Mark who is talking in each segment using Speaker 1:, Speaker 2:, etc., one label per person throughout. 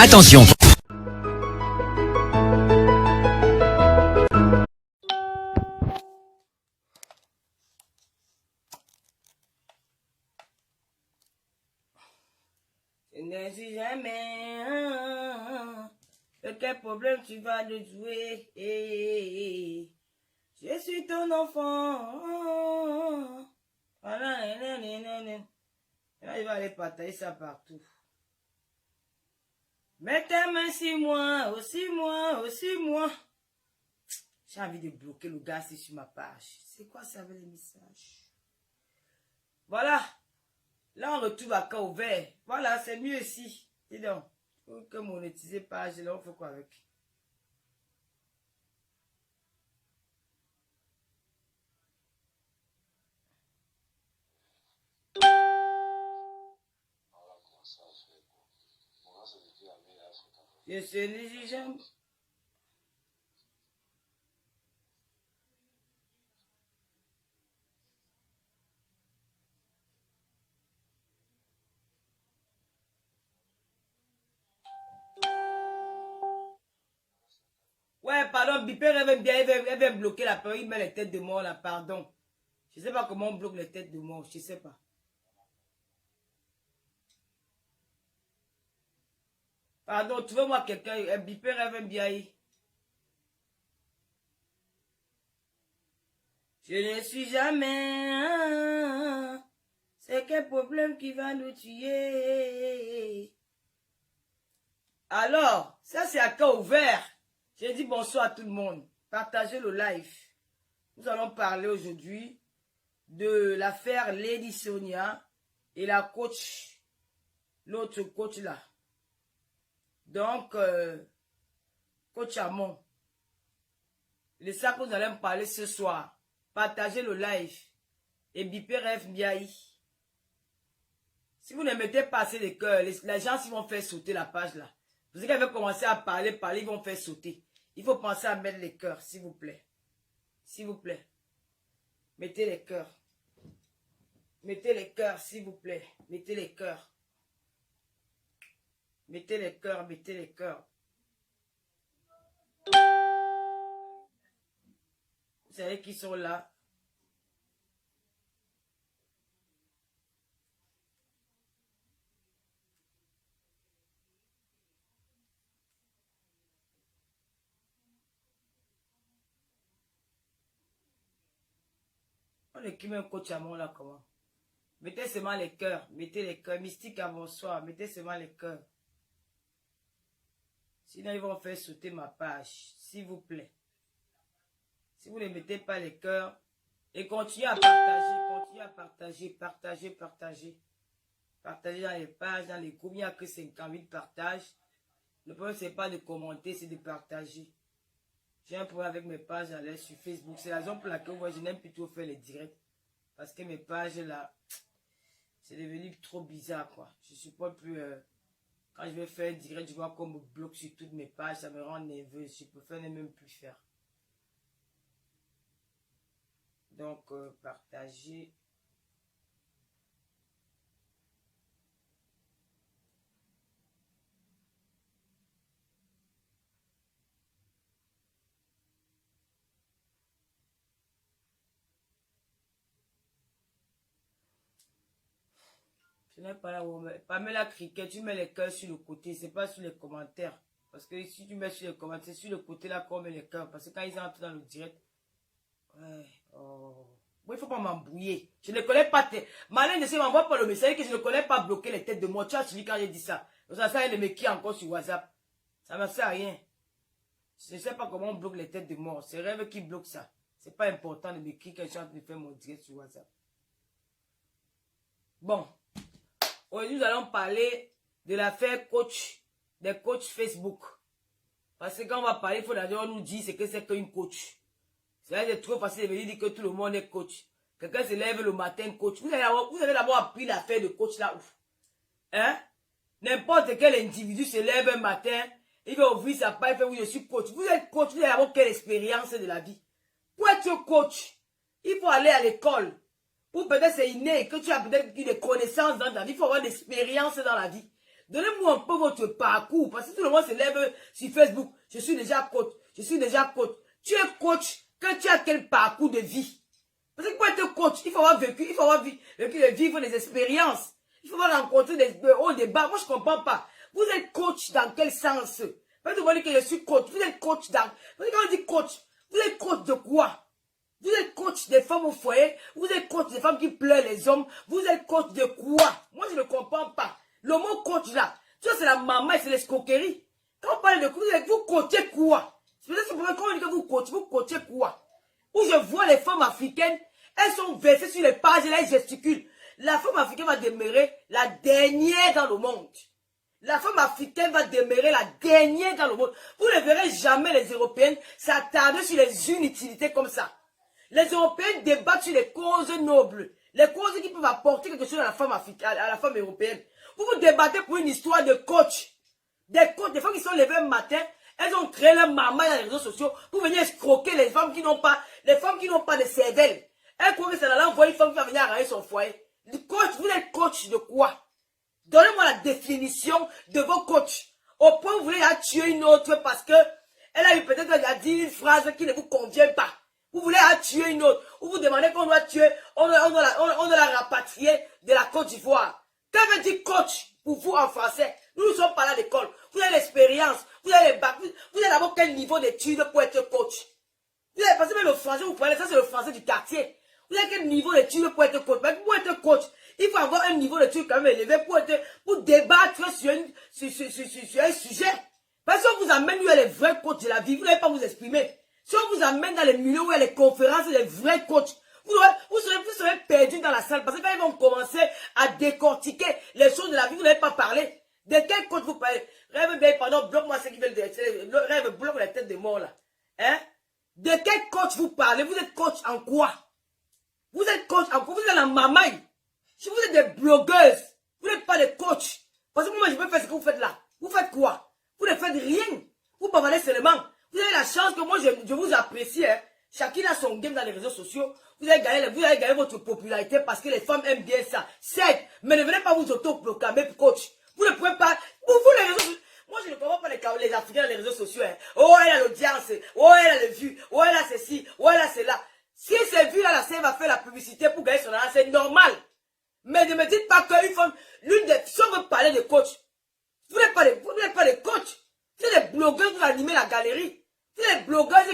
Speaker 1: Attention.
Speaker 2: Je ne suis jamais de quel problème tu vas le jouer. Je suis ton enfant. Là, il va aller partager ça partout. Mets ta main sur moi, aussi moi, aussi moi. J'ai envie de bloquer le gars sur ma page. C'est quoi ça avec les messages? Voilà. Là, on retrouve à cas ouvert. Voilà, c'est mieux ici. Dis donc. Pour que monétiser page, là, on fait quoi avec? Je suis négligent. Ouais, pardon, Bipper, elle veut bloquer la peur, il met les têtes de mort là, pardon. Je sais pas comment on bloque les têtes de mort, je sais pas. Pardon, tu veux moi quelqu'un, Bipper, elle veut bien. Je ne suis jamais. C'est quel problème qui va nous tuer? Alors, ça c'est à cas ouvert. J'ai dit bonsoir à tout le monde. Partagez le live. Nous allons parler aujourd'hui de l'affaire Lady Sonia et la coach, l'autre coach là. Donc, coach Amon. C'est ça que nous allons parler ce soir. Partagez le live. Et Bipper FBI. Si vous ne mettez pas assez de cœur, les gens ils vont faire sauter la page là. Vous savez qu'elle veut commencer à parler, ils vont faire sauter. Il faut penser à mettre les cœurs, s'il vous plaît. S'il vous plaît. Mettez les cœurs. Mettez les cœurs, s'il vous plaît. Mettez les cœurs. Mettez les cœurs, mettez les cœurs. Vous savez qui sont là? On équipe un coach à moi là, comment? Mettez seulement les cœurs, mettez les cœurs. Mystique à bonsoir, mettez seulement les cœurs. Sinon, ils vont faire sauter ma page, s'il vous plaît. Si vous ne mettez pas les cœurs, et continuez à partager, partagez. Partagez dans les pages, dans les groupes, il n'y a que 58 partages. Le problème, ce n'est pas de commenter, c'est de partager. J'ai un problème avec mes pages à l'aise sur Facebook. C'est la raison pour laquelle moi, je n'aime plus trop faire les directs. Parce que mes pages là, c'est devenu trop bizarre quoi. Je ne supporte plus. Quand je vais faire un direct, je vois qu'on me bloque sur toutes mes pages. Ça me rend nerveux. Je préfère ne même plus faire. Donc, partager. Je n'ai pas là où on met. Pamela Cricket, tu mets les cœurs sur le côté, c'est pas sur les commentaires. Parce que si tu mets sur les commentaires, c'est sur le côté là qu'on met les cœurs. Parce que quand ils entrent dans le direct. Ouais, oh. Bon, il ne faut pas m'embrouiller. Je ne connais pas tes. Malin ne m'envoie pas le message que je ne connais pas bloquer les têtes de moi. Tu as suivi quand j'ai dit ça. Donc ça sert à rien de m'écrire encore sur WhatsApp. Ça ne me sert à rien. Je ne sais pas comment on bloque les têtes de mort. C'est Rêve qui bloque ça. C'est pas important de m'écrire quand je suis en train de faire mon direct sur WhatsApp. Bon. Aujourd'hui, nous allons parler de l'affaire coach, des coachs Facebook. Parce que quand on va parler, il faut d'abord nous dire ce que c'est qu'une coach. C'est trop facile de venir dire que tout le monde est coach. Quelqu'un se lève le matin, coach. Vous avez d'abord appris l'affaire de coach là. Hein? N'importe quel individu se lève un matin, il va ouvrir sa page, il fait oui, je suis coach. Vous êtes coach, vous avez d'abord quelle expérience de la vie? Pour être coach, il faut aller à l'école. Ou peut-être c'est inné, que tu as peut-être des connaissances dans ta vie, il faut avoir de l'expérience dans la vie. Donnez-moi un peu votre parcours. Parce que tout le monde se lève sur Facebook. Je suis déjà coach. Je suis déjà coach. Tu es coach quand tu as quel parcours de vie? Parce que pour être coach, il faut avoir vécu, vivre des expériences. Il faut avoir rencontré des hauts, des bas. Moi, je ne comprends pas. Vous êtes coach dans quel sens? Peut-être vous dites que je suis coach. Vous êtes coach dans... Quand on dit coach, vous êtes coach de quoi? Vous êtes coach des femmes au foyer. Vous êtes coach des femmes qui pleurent les hommes. Vous êtes coach de quoi? Moi, je ne comprends pas. Le mot coach, là, ça, c'est la maman et c'est l'escroquerie. Quand on parle de coach, vous coachez quoi? C'est peut-être quand on dit que vous coachez quoi? Où je vois les femmes africaines, elles sont versées sur les pages et elles gesticulent. La femme africaine va demeurer la dernière dans le monde. La femme africaine va demeurer la dernière dans le monde. Vous ne verrez jamais les Européennes s'attarder sur les inutilités comme ça. Les Européens débattent sur les causes nobles, les causes qui peuvent apporter quelque chose à la femme africaine, à la femme européenne. Vous débattez pour une histoire de coach. Des coachs, des femmes qui sont levées un matin, elles ont créé leur maman dans les réseaux sociaux pour venir escroquer les femmes qui n'ont pas de cervelle. Elles croient que c'est là envoyer une femme qui va venir arranger son foyer. Le coach, vous êtes coach de quoi? Donnez-moi la définition de vos coachs. Au point où vous voulez la tuer une autre parce que elle a eu peut-être dit une phrase qui ne vous convient pas. Vous voulez la tuer une autre. Ou vous demandez qu'on doit tuer, on doit la rapatrier de la Côte d'Ivoire. Que veut dire coach pour vous en français? Nous ne sommes pas là à l'école. Vous avez l'expérience. Vous avez les bacs. Vous avez d'abord quel niveau d'études pour être coach? Vous avez passé même le français, vous parlez, ça c'est le français du quartier. Vous avez quel niveau d'études pour être coach? Pour être coach, il faut avoir un niveau d'études quand même élevé pour débattre sur un sujet. Parce que si on vous amène où il y a les vrais coachs de la vie, vous n'allez pas vous exprimer. Si on vous amène dans les milieux où il y a les conférences, les vrais coachs, vous serez perdu dans la salle. Parce que quand ils vont commencer à décortiquer les choses de la vie, vous n'allez pas parler. De quel coach vous parlez? Rêve bien, pardon, bloque-moi ceux qui veulent rêve, bloque la tête de mort là. Hein? De quel coach vous parlez? Vous êtes coach en quoi? Vous êtes coach en quoi? Vous êtes la mamaille. Si vous êtes des blogueuses, vous n'êtes pas des coachs. Parce que moi, je peux faire ce que vous faites là. Vous faites quoi? Vous ne faites rien. Vous parlez seulement. Vous avez la chance que moi, je vous apprécie. Hein. Chacun a son game dans les réseaux sociaux. Vous avez gagné votre popularité parce que les femmes aiment bien ça. Certes, mais ne venez pas vous autoproclamer coach. Vous ne pouvez pas... Vous les réseaux sociaux... Moi, je ne comprends pas les Africains dans les réseaux sociaux. Hein. Oh, elle a l'audience. Oh, elle a le vues. Oh, elle a ceci. Oh, elle a cela. Si ces vues-là, la scène va faire la publicité pour gagner son argent, c'est normal. Mais ne me dites pas qu'une femme... Si on veut parler de coach, vous n'êtes pas des coachs. Vous êtes des blogueurs qui vont animer la galerie. Vous êtes des blogueurs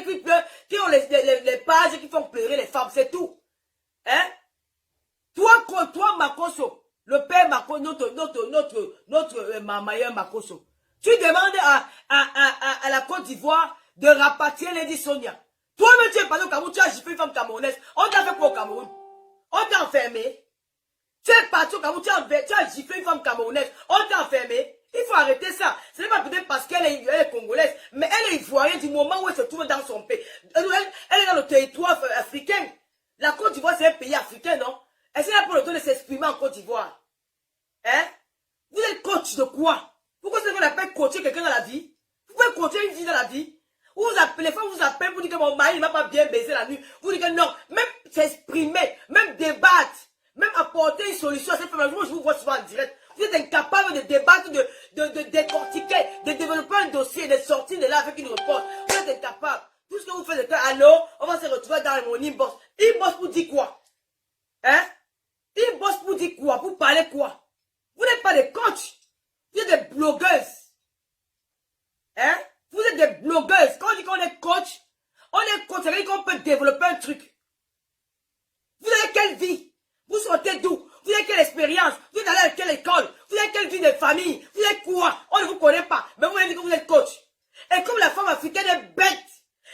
Speaker 2: qui ont les pages qui font pleurer les femmes, c'est tout. Hein? Toi, Makoso, le père Makoso, notre meilleur Makoso, tu demandes à la Côte d'Ivoire de rapatrier Lady Sonia. Toi-même, tu es parti au Cameroun, tu as giflé une femme camerounaise. On t'a fait quoi au Cameroun? On t'a enfermé. Tu es parti au Cameroun, tu as giflé une femme camerounaise. On t'a enfermé. Il faut arrêter ça. Ce n'est pas peut-être parce qu'elle est congolaise, mais elle est ivoirienne du moment où elle se trouve dans son pays. Elle est dans le territoire africain. La Côte d'Ivoire, c'est un pays africain, non? Est-ce qu'elle a pas le temps de s'exprimer en Côte d'Ivoire? Hein? Vous êtes coach de quoi? Pourquoi est-ce qu'on appelle coacher quelqu'un dans la vie? Vous pouvez coacher une vie dans la vie? Les femmes vous appellent pour dire que mon mari ne m'a pas bien baisé la nuit. Vous dites que non. Même s'exprimer, même débattre, même apporter une solution à cette femme. Moi, je vous vois souvent en direct. Vous êtes incapable de débattre, de décortiquer, de développer un dossier, de sortir de là avec une réponse. Vous êtes incapable. Tout ce que vous faites, c'est que, allô, on va se retrouver dans mon inbox. Inbox pour dire quoi? Hein? Inbox pour dire quoi? Pour parler quoi? Vous n'êtes pas des coachs. Vous êtes des blogueuses. Hein? Vous êtes des blogueuses. Quand on dit qu'on est coach, ça veut dire qu'on peut développer un truc. Vous avez quelle vie? Vous sortez d'où? Vous avez quelle expérience? Vous êtes allé à quelle école? Vous avez quelle vie de famille? Vous êtes quoi? On ne vous connaît pas. Mais vous avez dit que vous êtes coach. Et comme la femme africaine est bête,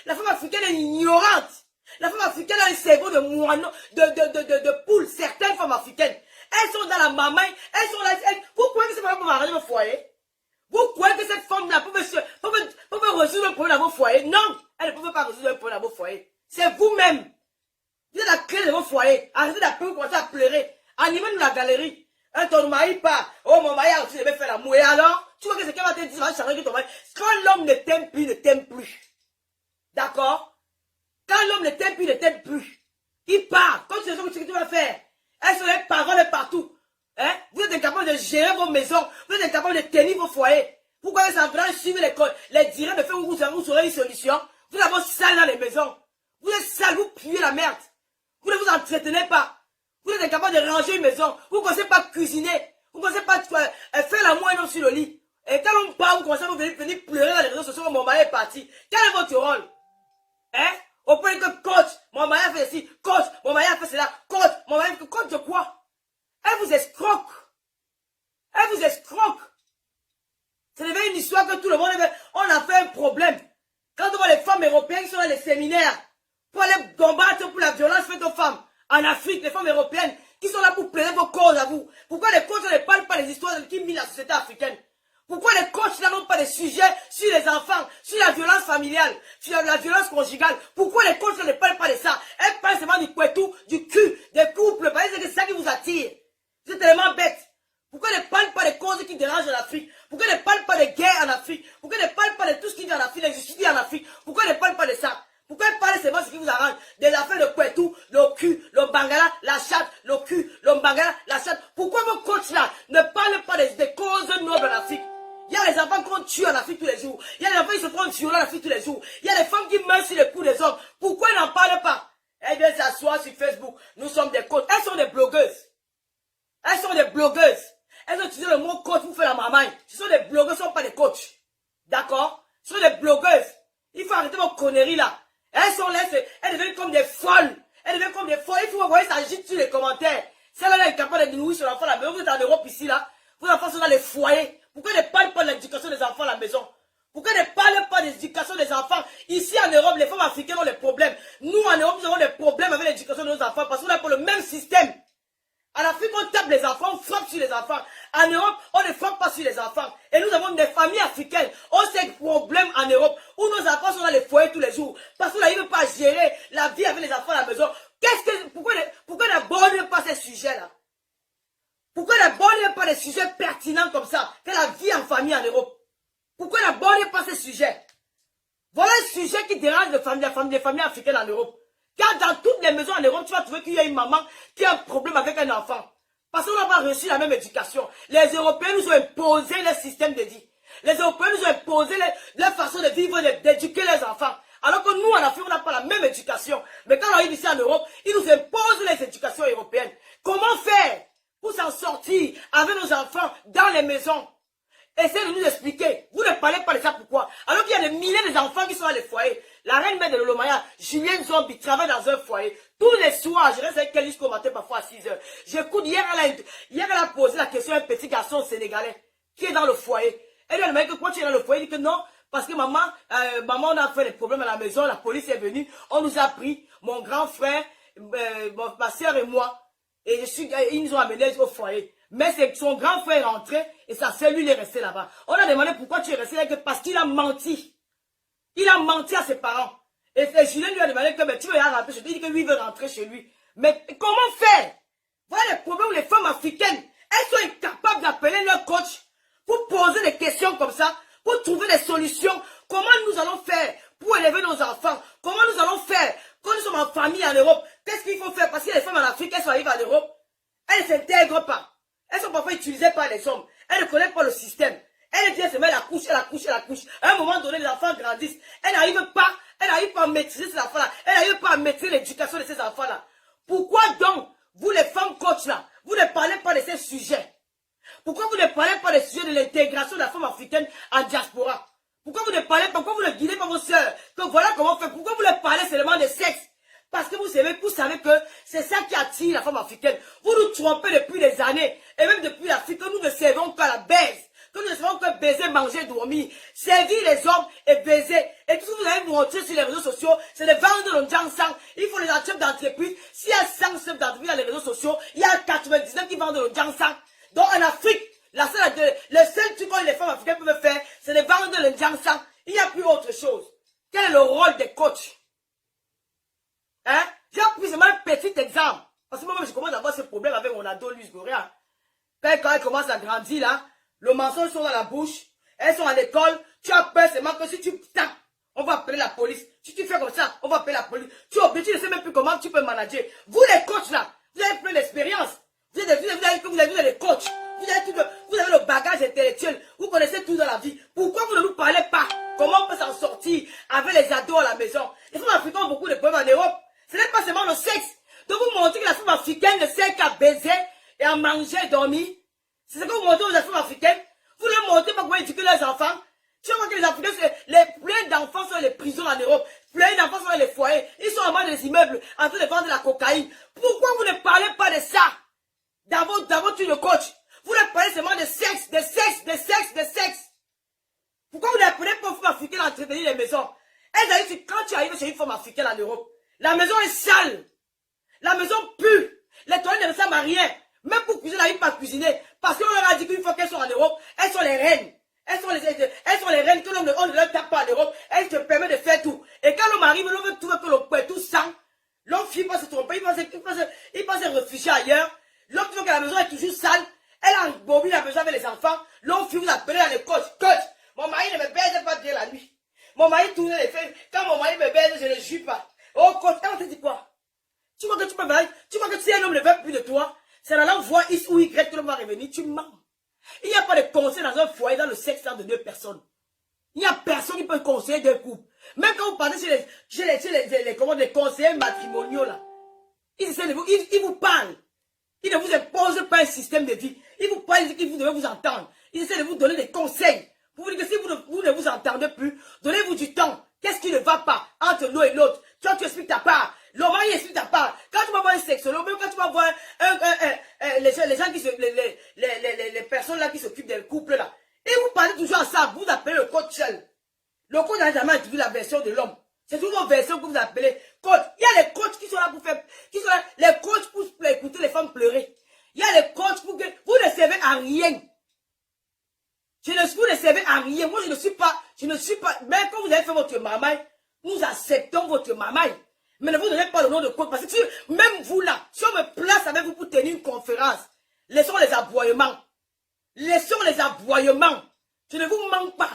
Speaker 2: la femme africaine est ignorante, la femme africaine a un cerveau de moineau, de poule, certaines femmes africaines. Elles sont dans la mamaille, elles sont là. Vous croyez que cette femme peut arranger votre foyer? Vous croyez que cette femme-là peut résoudre un problème dans vos foyers? Non, elle ne peut pas résoudre un problème dans vos foyers. C'est vous-même. Vous êtes la clé de vos foyers. Arrêtez d'appeler, vous commencez à pleurer. Animez-nous la galerie. Ton mari part. Oh, mon mari a aussi devait faire l'amour. Et alors, tu vois que c'est qu'elle va te dire, ça va changer ton mari. Quand l'homme ne t'aime plus, ne t'aime plus. D'accord? Quand l'homme ne t'aime plus, ne t'aime plus. Il part. Quand tu sais ce que tu vas faire. Elles sont les parents de partout. Hein? Vous êtes incapable de gérer vos maisons. Vous êtes incapable de tenir vos foyers. Vous croyez que ça va suivre les dirigeants de faire où vous aurez une solution. Vous avez sale dans les maisons. Vous êtes sale, vous puez la merde. Vous ne vous entretenez pas. Vous êtes incapable de ranger une maison. Vous ne connaissez pas cuisiner. Vous ne connaissez pas faire la moelle sur le lit. Et quand on parle, vous commencez à venir pleurer dans les réseaux sociaux, mon mari est parti. Quel est votre rôle? Hein? Au point que coach, mon mari a fait ceci, coach, mon mari a fait cela, coach, mon mari a fait coach de quoi? Elle vous escroque. Elle vous escroque. C'est devenu une histoire que tout le monde on a fait un problème. Quand on voit les femmes européennes qui sont dans les séminaires pour aller combattre pour la violence faite aux femmes en Afrique, les femmes européennes qui sont là pour plaider vos causes à vous. Pourquoi les coachs ne parlent pas des histoires qui minent la société africaine? Pourquoi les coachs n'ont pas de sujets sur les enfants, sur la violence familiale, sur la violence conjugale? Pourquoi les coachs ne parlent pas de ça? Elles parlent seulement du couetou, du cul, des couples, parce que c'est ça qui vous attire. Vous êtes tellement bête. Pourquoi ne parlent pas des causes qui dérangent en Afrique? Pourquoi ne parlent pas de guerre en Afrique? Pourquoi ne parlent pas de tout ce qui vient en Afrique, l'injustice en Afrique? Pourquoi ne parlent pas de ça? Pourquoi parlent seulement ce qui vous arrange? Des affaires de couetou, le cul, le bangala, la chatte, le cul, le bangala, la chatte. Pourquoi vos coachs là ne parlent pas des causes nobles en Afrique? Il y a les enfants qu'on tue en Afrique tous les jours. Il y a les enfants qui se font violer en Afrique tous les jours. Il y a les femmes qui meurent sur les coups des hommes. Pourquoi ils n'en parlent pas? Elles viennent s'asseoir sur Facebook. Nous sommes des coachs. Elles sont des blogueuses. Elles sont des blogueuses. Elles ont utilisé le mot coach pour faire la mamaille. Ce sont des blogueuses, ce ne sont pas des coachs. D'accord? Ce sont des blogueuses. Il faut arrêter vos conneries là. Elles sont là, elles deviennent comme des folles. Elles deviennent comme des folles. Il faut voir, ça agite sur les commentaires. Celle-là est incapable de nourrir son enfant là. Mais vous êtes en Europe ici là. Vos enfants sont dans les foyers. Pourquoi ne parlent pas de l'éducation des enfants à la maison? Pourquoi ne parlent pas de l'éducation des enfants? Ici en Europe, les femmes africaines ont des problèmes. Nous en Europe, nous avons des problèmes avec l'éducation de nos enfants parce qu'on a pas le même système. En Afrique, on tape les enfants, on frappe sur les enfants. En Europe, on ne frappe pas sur les enfants. Et nous avons des familles africaines. On a ces problèmes en Europe où nos enfants sont dans les foyers tous les jours. Parce qu'on n'arrive pas à gérer la vie avec les enfants à la maison. Pourquoi n'abordez pas ces sujets-là? Pourquoi n'abordez pas des sujets pertinents comme ça que la vie en famille en Europe? Pourquoi n'abordez pas ces sujets? Voilà un sujet qui dérange les familles africaines en Europe. Car dans toutes les maisons en Europe, tu vas trouver qu'il y a une maman qui a un problème avec un enfant. Parce qu'on n'a pas reçu la même éducation. Les Européens nous ont imposé le système de vie. Les Européens nous ont imposé leur façon de vivre, d'éduquer les enfants. Alors que nous, en Afrique, on n'a pas la même éducation. Mais quand on arrive ici en Europe, ils nous imposent les éducations européennes. Comment faire pour s'en sortir avec nos enfants dans les maisons? Essayez de nous expliquer. Vous ne parlez pas de ça, pourquoi? Alors qu'il y a des milliers d'enfants qui sont dans les foyers. La reine mère de Lolomaya, Julienne Zombie, travaille dans un foyer. Tous les soirs, je reste avec elle jusqu'au matin, parfois à 6 h. J'écoute, hier, elle a posé la question à un petit garçon sénégalais qui est dans le foyer. Elle lui a demandé que quand tu es dans le foyer, il dit que non, parce que maman, on a fait des problèmes à la maison, la police est venue, on nous a pris, mon grand frère, ma soeur et moi, et ils nous ont amenés au foyer. Mais c'est son grand frère est rentré et sa sœur, lui, il est resté là-bas. On a demandé pourquoi tu es resté là, parce qu'il a menti. Il a menti à ses parents. Et Julien lui a demandé que tu veux rentrer chez lui. Il dit que lui veut rentrer chez lui. Mais comment faire? Voilà les problèmes où les femmes africaines, elles sont incapables d'appeler leur coach pour poser des questions comme ça, pour trouver des solutions. Comment nous allons faire pour élever nos enfants? Comment nous allons faire quand nous sommes en famille en Europe? Qu'est-ce qu'il faut faire? Parce que les femmes en Afrique, elles sont arrivées en Europe, elles ne s'intègrent pas. Elles sont parfois utilisées par les hommes. Elles ne connaissent pas le système. Elles disent se mettre la couche, la couche, la couche. À un moment donné, les enfants grandissent. Elles n'arrivent pas à maîtriser ces enfants-là. Elles n'arrivent pas à maîtriser l'éducation de ces enfants-là. Pourquoi donc, vous les femmes coachs là, vous ne parlez pas de ces sujets? Pourquoi vous ne parlez pas des sujets de l'intégration de la femme africaine en diaspora? Pourquoi vous ne parlez pas, pourquoi vous ne guidez pas vos sœurs? Que voilà comment faire. Pourquoi vous ne parlez seulement de sexe? Parce que vous savez que c'est ça qui attire la femme africaine. Vous nous trompez depuis des années. Et même depuis l'Afrique, que nous ne servons qu'à la baise. Que nous ne savons que baiser, manger, dormir. Servir les hommes et baiser. Et tout ce que vous allez vous montrer sur les réseaux sociaux, c'est de vendre le Jansang. Il faut les chefs d'entreprise. S'il y a 100 chefs d'entreprise dans les réseaux sociaux, il y a 99 qui vendent le Jansang. Donc en Afrique, le seul truc que les femmes africaines peuvent faire, c'est de vendre le Jansang. Il n'y a plus autre chose. Quel est le rôle des coachs? Hein? J'ai pris seulement un petit exemple. Parce que moi, je commence à avoir ce problème avec mon ado, Luis Goria. Quand elle commence à grandir, là, le mensonge sont dans la bouche. Elles sont à l'école. Tu as peur seulement que si tu tapes, on va appeler la police. Si tu fais comme ça, on va appeler la police. Tu ne sais même plus comment tu peux manager. Vous, les coachs, là, vous avez plein d'expérience. Vous avez vu les coachs. dormi. C'est ce que vous montrez aux femmes africaines. Vous ne montrez pas comment éduquer les enfants. Tu vois que les Africains, plein d'enfants sont dans les prisons en Europe. Plein d'enfants sont dans les foyers. Ils sont en bas des immeubles en train de vendre de la cocaïne. Pourquoi vous ne parlez pas de ça dans votre truc de coach? Vous ne parlez seulement de sexe, de sexe, de sexe, de sexe. Pourquoi vous n'apprenez pas aux femmes africaines à entretenir les maisons? Quand tu arrives chez une femme africaine en Europe, la maison est sale. La maison pue. Les toilettes ne ressemblent à rien. Même pour cuisiner, elles n'arrivent pas à cuisiner. Parce qu'on leur a dit qu'une fois qu'elles sont en Europe, elles sont les reines. Elles sont les reines que l'on ne leur tape pas en Europe. Elles te permettent de faire tout. Et quand l'homme arrive, l'homme veut trouver que l'homme est tout sang. L'homme finit par se tromper, il va se réfugier ailleurs. L'homme trouve que la maison est toujours sale. Elle a embobine la maison avec les enfants. L'homme finit vous appeler dans le coach. Coach, mon mari ne me baise pas bien la nuit. Mon mari tourne les fesses. Quand mon mari me baise, je ne jure pas. Oh coach, elle te dit quoi? Tu vois que tu vois que si un homme ne veut plus de toi, c'est dans la voie X ou Y que l'homme va revenir, tu mens. Il n'y a pas de conseil dans un foyer, dans le sexe de deux personnes. Il n'y a personne qui peut conseiller deux couples. Même quand vous partez chez les conseillers matrimoniaux, là, ils vous parlent. Ils ne vous imposent pas un système de vie. Ils vous parlent, ils disent que vous devez vous entendre. Ils essaient de vous donner des conseils. Pour vous dire que si vous ne vous entendez plus, donnez-vous du temps. Qu'est-ce qui ne va pas entre l'un et l'autre? Toi, tu expliques ta part. L'homme explique ta part. Quand tu vas voir un sexologue, même quand tu vas voir les gens qui les personnes là qui s'occupent des couples là, et vous parlez toujours à ça, vous appelez le coach seul. Le coach n'a jamais étudié la version de l'homme. C'est toujours une version que vous appelez coach. Il y a les coachs qui sont là pour faire, les coachs pour écouter les femmes pleurer. Il y a les coachs pour que vous ne servez à rien. Vous ne servez à rien. Moi, je ne suis pas, même quand vous avez fait votre mamaille, nous acceptons votre mamaille. Mais ne vous donnez pas le nom de coach. Parce que si, même vous là, si on me place avec vous pour tenir une conférence, laissons les aboiements. Laissons les aboiements. Je ne vous manque pas.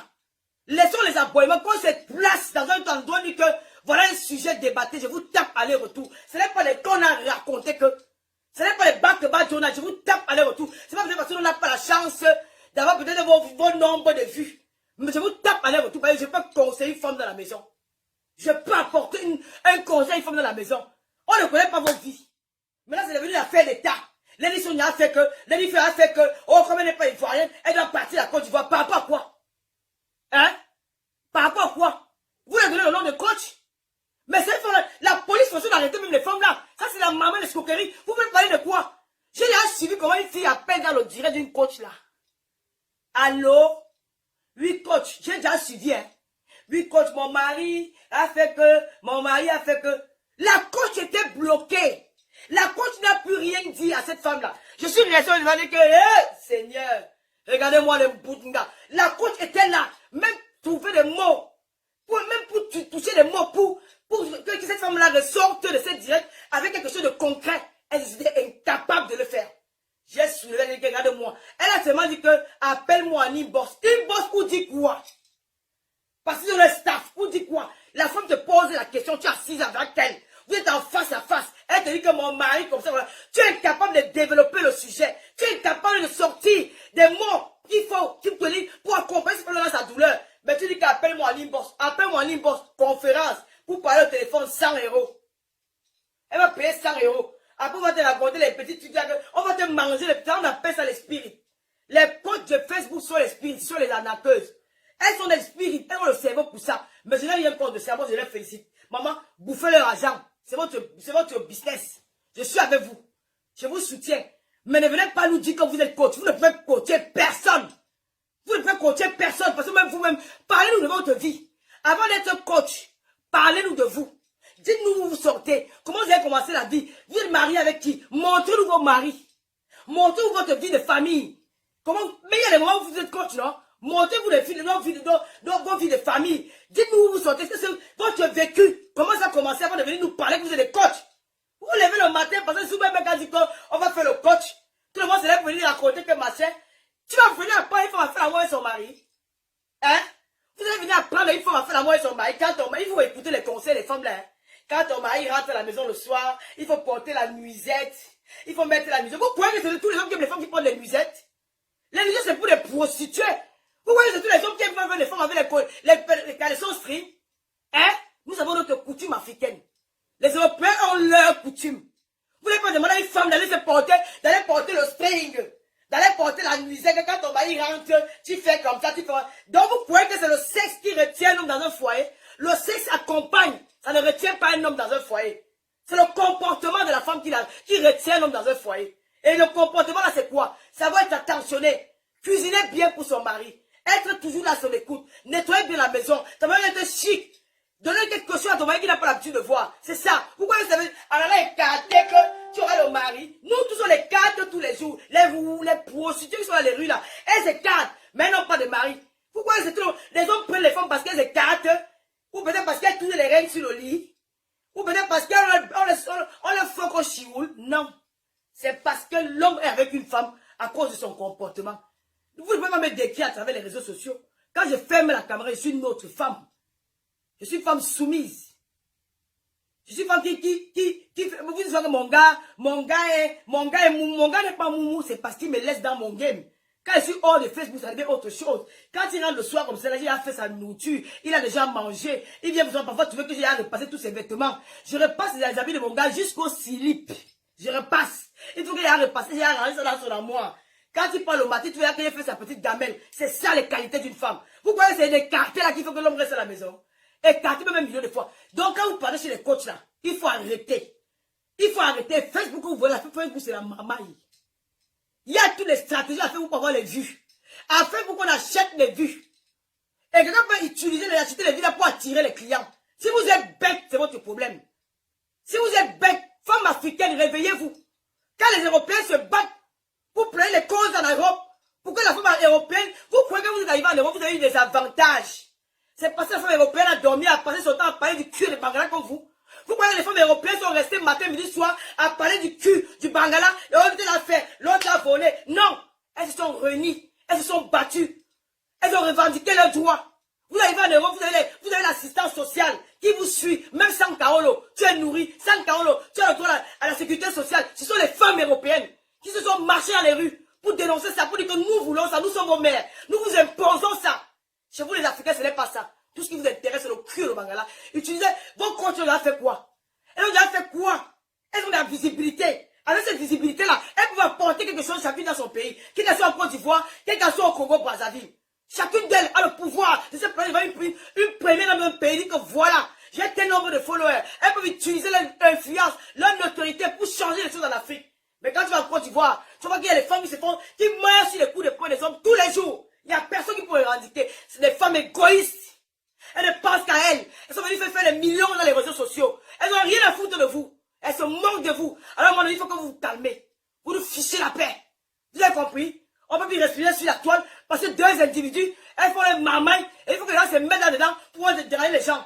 Speaker 2: Laissons les aboiements. Quand on se place dans un endroit, dit que voilà un sujet débatté, je vous tape aller-retour. Ce n'est pas les qu'on a raconté que. Ce n'est pas les back-to-back journal, je vous tape aller-retour. Ce n'est pas parce qu'on n'a pas la chance d'avoir peut-être vos nombres de vues. Mais je vous tape aller-retour parce que je peux conseiller une femme dans la maison. Je peux apporter un conseil à une femme dans la maison. On ne connaît pas vos vies. Maintenant, c'est devenu l'affaire d'État. Lady Sonia a fait que, Lady Fer a fait que, oh, comme elle n'est pas ivoirienne, elle doit partir à la Côte d'Ivoire. Par rapport à quoi? Hein? Par rapport à quoi? Vous lui donnez le nom de coach? Mais c'est la police faut d'arrêter même les femmes là. Ça, c'est la maman de escroquerie. Vous pouvez parler de quoi? J'ai déjà suivi comment une fille appelle dans le direct d'une coach là. Allô? Oui, coach. J'ai déjà suivi, hein. Oui, coach, mon mari a fait que. La coach était bloquée. La coach n'a plus rien dit à cette femme-là. Je suis resté au devant que, Seigneur, regardez-moi le Bouddha. La coach était là, même trouver des mots, même pour toucher des mots, pour que cette femme-là ressorte de cette direct avec quelque chose de concret. Elle était incapable de le faire. J'ai soulevé, regarde-moi. Elle a seulement dit que, appelle-moi un inbox. Inbox pour dire quoi? Parce que le staff, pour dire quoi? La femme te pose la question, tu es assise avec elle. Vous êtes en face à face. Elle te dit que mon mari, comme ça, voilà. Tu es incapable de développer le sujet. Tu es incapable de sortir des mots qu'il faut, qu'il te lit pour accompagner cette personne dans sa douleur. Mais tu dis qu'appelle-moi en inbox. Appelle-moi en inbox, conférence, pour parler au téléphone 100 €. Elle va payer 100 €. Après, on va te raconter les petits trucs. On va te manger les petits. On appelle ça les spirits. Les coachs de Facebook sont les spirits, sont les arnaqueuses. Elles sont des spirits, elles ont le cerveau pour ça. Mais je n'ai rien contre le cerveau, je les félicite. Maman, bouffez leur argent. C'est votre business. Je suis avec vous. Je vous soutiens. Mais ne venez pas nous dire que vous êtes coach. Vous ne pouvez coacher personne. Vous ne pouvez coacher personne. Parce que même vous-même, parlez-nous de votre vie. Avant d'être coach, parlez-nous de vous. Dites-nous où vous sortez. Comment vous avez commencé la vie. Vous êtes marié avec qui? Montrez-nous vos maris. Montrez-nous votre vie de famille. Comment... Mais il y a des moments où vous êtes coach, non? Montrez-vous les filles, vos vies de famille. Dites-nous où vous sortez. Est-ce que c'est votre vécu? Comment ça a commencé avant de venir nous parler que vous êtes des coachs? Vous vous levez le matin parce que si vous même quand dit qu'on va faire le coach, tout le monde se lève pour venir raconter que machin. Tu vas venir apprendre, il faut faire l'amour avec son mari. Hein? Vous allez venir apprendre, il faut faire l'amour avec son mari. Quand ton mari, il faut écouter les conseils des femmes là. Hein? Quand ton mari rentre à la maison le soir, il faut porter la nuisette. Il faut mettre la nuisette. Vous croyez que c'est tous les hommes qui aiment les femmes qui portent les nuisettes? Les nuisettes, c'est pour les prostituées. Vous voyez, c'est tous les hommes qui aiment faire les femmes avec les caleçons string. Hein? Nous avons notre coutume africaine. Les Européens ont leur coutume. Vous n'avez pas demandé à une femme d'aller porter le string. d'aller porter la misère, que quand ton mari rentre, tu fais comme ça, tu fais... Donc vous croyez que c'est le sexe qui retient un homme dans un foyer? Le sexe accompagne, ça ne retient pas un homme dans un foyer. C'est le comportement de la femme qui retient un homme dans un foyer. Et le comportement là c'est quoi? Ça va être attentionné, cuisiner bien pour son mari, être toujours là à son écoute, nettoyer bien la maison, ça va être chic. Donner quelque chose à ton mari qui n'a pas l'habitude de voir. C'est ça. Pourquoi vous savez, alors là, écarté que tu auras le mari. Nous, tous on les écarte tous les jours. Les prostituées qui sont dans les rues là, elles écartent, mais n'ont pas de mari. Pourquoi les hommes prennent les femmes parce qu'elles écartent? Ou peut-être parce qu'elles tournent les règles sur le lit? Ou peut-être parce qu'on les foque au chioul? Non. C'est parce que l'homme est avec une femme à cause de son comportement. Vous ne pouvez pas me décrire à travers les réseaux sociaux. Quand je ferme la caméra, je suis une autre femme. Je suis une femme soumise. Je suis une femme qui vous dites que mon gars n'est pas moumou, c'est parce qu'il me laisse dans mon game. Quand je suis hors de Facebook, ça devient autre chose. Quand il rentre le soir comme ça, là, il a fait sa nourriture, il a déjà mangé, il vient parfois trouver que j'ai à repasser tous ses vêtements. Je repasse les habits de mon gars jusqu'au slip. Je repasse. Il faut qu'il a repassé, il a rangé ça dans son armoire. Quand il parle au matin, tu vois qu'il a fait sa petite gamelle. C'est ça les qualités d'une femme. Pourquoi c'est des quartiers là qu'il faut que l'homme reste à la maison? Écarté même un million de fois. Donc quand vous parlez chez les coachs là, il faut arrêter. Il faut arrêter. Facebook, vous voyez, Facebook c'est la mamaille. Il y a toutes les stratégies à faire pour avoir les vues. À Facebook, on achète les vues. Et quelqu'un peut utiliser acheter les vues là pour attirer les clients. Si vous êtes bête, c'est votre problème. Si vous êtes bête, femmes africaines, réveillez-vous. Quand les Européens se battent pour prendre les causes en Europe, pour que la femme européenne, vous croyez que vous êtes arrivé en Europe, vous avez eu des avantages. C'est parce que la femme européenne a dormi, a passé son temps à parler du cul des Bangala comme vous. Vous croyez que les femmes européennes sont restées matin, midi, soir à parler du cul du Bangala et l'autre l'a fait, l'autre l'a volé. Non, elles se sont réunies, elles se sont battues, elles ont revendiqué leurs droits. Vous arrivez en Europe, vous avez l'assistance sociale qui vous suit, même sans Kaolo, tu es nourri, sans Kaolo, tu as le droit à la sécurité sociale. Ce sont les femmes européennes qui se sont marchées dans les rues pour dénoncer ça, pour dire que nous voulons ça, nous sommes vos mères, nous vous imposons ça. Chez vous les Africains, ce n'est pas ça. Tout ce qui vous intéresse, c'est le cul de Bangala. Utilisez vos coachs, ont fait quoi? Elles ont fait quoi? Elles ont de la visibilité. Avec cette visibilité-là, elles peuvent apporter quelque chose chacune dans son pays. Qu'elle soit en Côte d'Ivoire, qu'elle soit au Congo-Brazzaville. Chacune d'elles a le pouvoir de se prendre une première dans un pays, que voilà, j'ai tel nombre de followers. Elles peuvent utiliser l'influence, leur notoriété pour changer les choses en Afrique. Mais quand tu vas en Côte d'Ivoire, tu vois qu'il y a des femmes qui meurent sur les coups de poing des hommes tous les jours. Il n'y a personne qui peut les revendiquer. C'est des femmes égoïstes. Elles ne pensent qu'à elles. Elles sont venues faire des millions dans les réseaux sociaux. Elles n'ont rien à foutre de vous. Elles se moquent de vous. Alors, à un moment donné, il faut que vous vous calmez. Vous nous fichez la paix. Vous avez compris? On peut plus respirer sur la toile parce que deux individus, elles font les marmailles et il faut que les gens se mettent là-dedans pour dérailler les gens.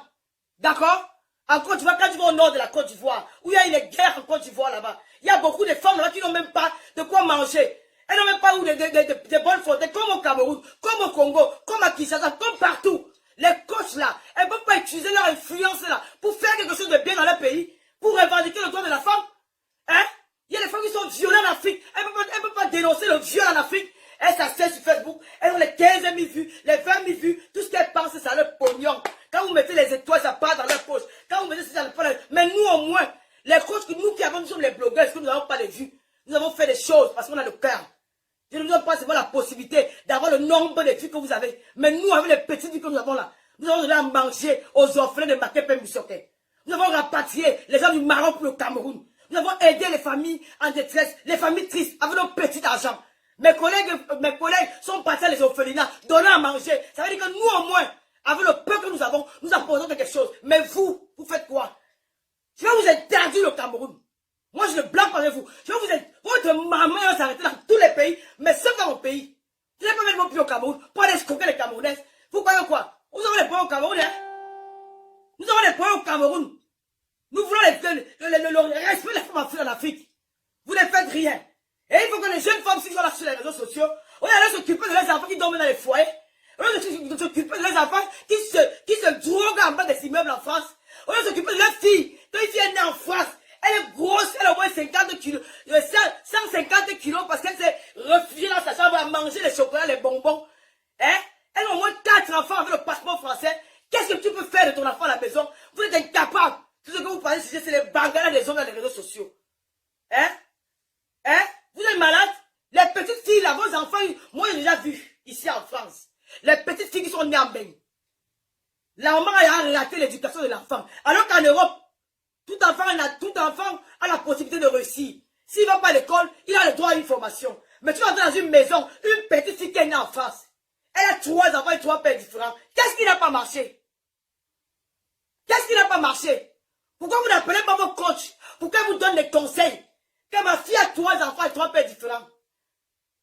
Speaker 2: D'accord? En Côte d'Ivoire, quand tu vas au nord de la Côte d'Ivoire, où il y a une guerre en Côte d'Ivoire là-bas, il y a beaucoup de femmes là qui n'ont même pas de quoi manger. Elles n'ont même pas eu de bonnes fontaines, comme au Cameroun, comme au Congo, comme à Kinshasa, comme partout. Les coachs là, elles ne peuvent pas utiliser leur influence là pour faire quelque chose de bien dans leur pays, pour revendiquer le droit de la femme. Hein? Il y a des femmes qui sont violées en Afrique. Elles ne peuvent pas dénoncer le viol en Afrique. Elles s'asseyent sur Facebook. Elles ont les 15 000 vues, les 20 000 vues. Tout ce qu'elles pensent, c'est ça, leur pognon. Quand vous mettez les étoiles, ça part dans leur poche. Quand vous mettez ça, ça part dans... Mais nous, au moins, les coachs que nous qui avons, nous sommes les blogueurs, est-ce que nous n'avons pas les vues? Nous avons fait des choses parce qu'on a le cœur. Je ne vous donne pas seulement la possibilité d'avoir le nombre de vues que vous avez. Mais nous, avec les petites vues que nous avons là, nous avons donné à manger aux orphelins de Makepe Missoké. Nous avons rapatrié les gens du Maroc pour le Cameroun. Nous avons aidé les familles en détresse, les familles tristes, avec nos petits argent. Mes collègues sont partis à les orphelinats, donnant à manger. Ça veut dire que nous, au moins, avec le peu que nous avons, nous apportons quelque chose. Mais vous, vous faites quoi? Je vais vous interdire le Cameroun. Moi, je ne blague pas avec vous. Je vais vous dire, votre maman va s'arrêter dans tous les pays, mais sauf dans mon pays. Je n'ai pas mettre mon pied au Cameroun pour aller escroquer les Camerounaises. Vous croyez quoi? Nous avons des points au Cameroun, hein? Nous avons des points au Cameroun. Nous voulons le respect des femmes en Afrique. Vous ne faites rien. Et il faut que les jeunes femmes qui sont là sur les réseaux sociaux, on allait s'occuper de leurs enfants qui dorment dans les foyers. On allait s'occuper de leurs enfants qui se droguent en bas des immeubles en France. On allait s'occuper de leurs filles. Quand une fille est née en France, elle est grosse, elle a au moins 50 kilos, 150 kilos parce qu'elle s'est réfugiée dans sa chambre à manger les chocolats, les bonbons. Hein? Elle a au moins 4 enfants avec le passeport français. Qu'est-ce que tu peux faire de ton enfant à la maison? Vous êtes incapable. Tout ce que vous parlez, c'est les bangalas des hommes dans les réseaux sociaux. Hein? Hein? Vous êtes malade? Les petites filles là, vos enfants, moi j'ai déjà vu, ici en France, les petites filles qui sont nées en bain. La maman a raté l'éducation de l'enfant. Alors qu'en Europe, tout enfant a la possibilité de réussir. S'il ne va pas à l'école, il a le droit à une formation. Mais tu vas dans une maison, une petite fille qui est née en France. Elle a 3 enfants et 3 pères différents. Qu'est-ce qui n'a pas marché? Qu'est-ce qui n'a pas marché? Pourquoi vous n'appelez pas vos coachs? Pourquoi vous donnez des conseils? Que ma fille a 3 enfants et 3 pères différents.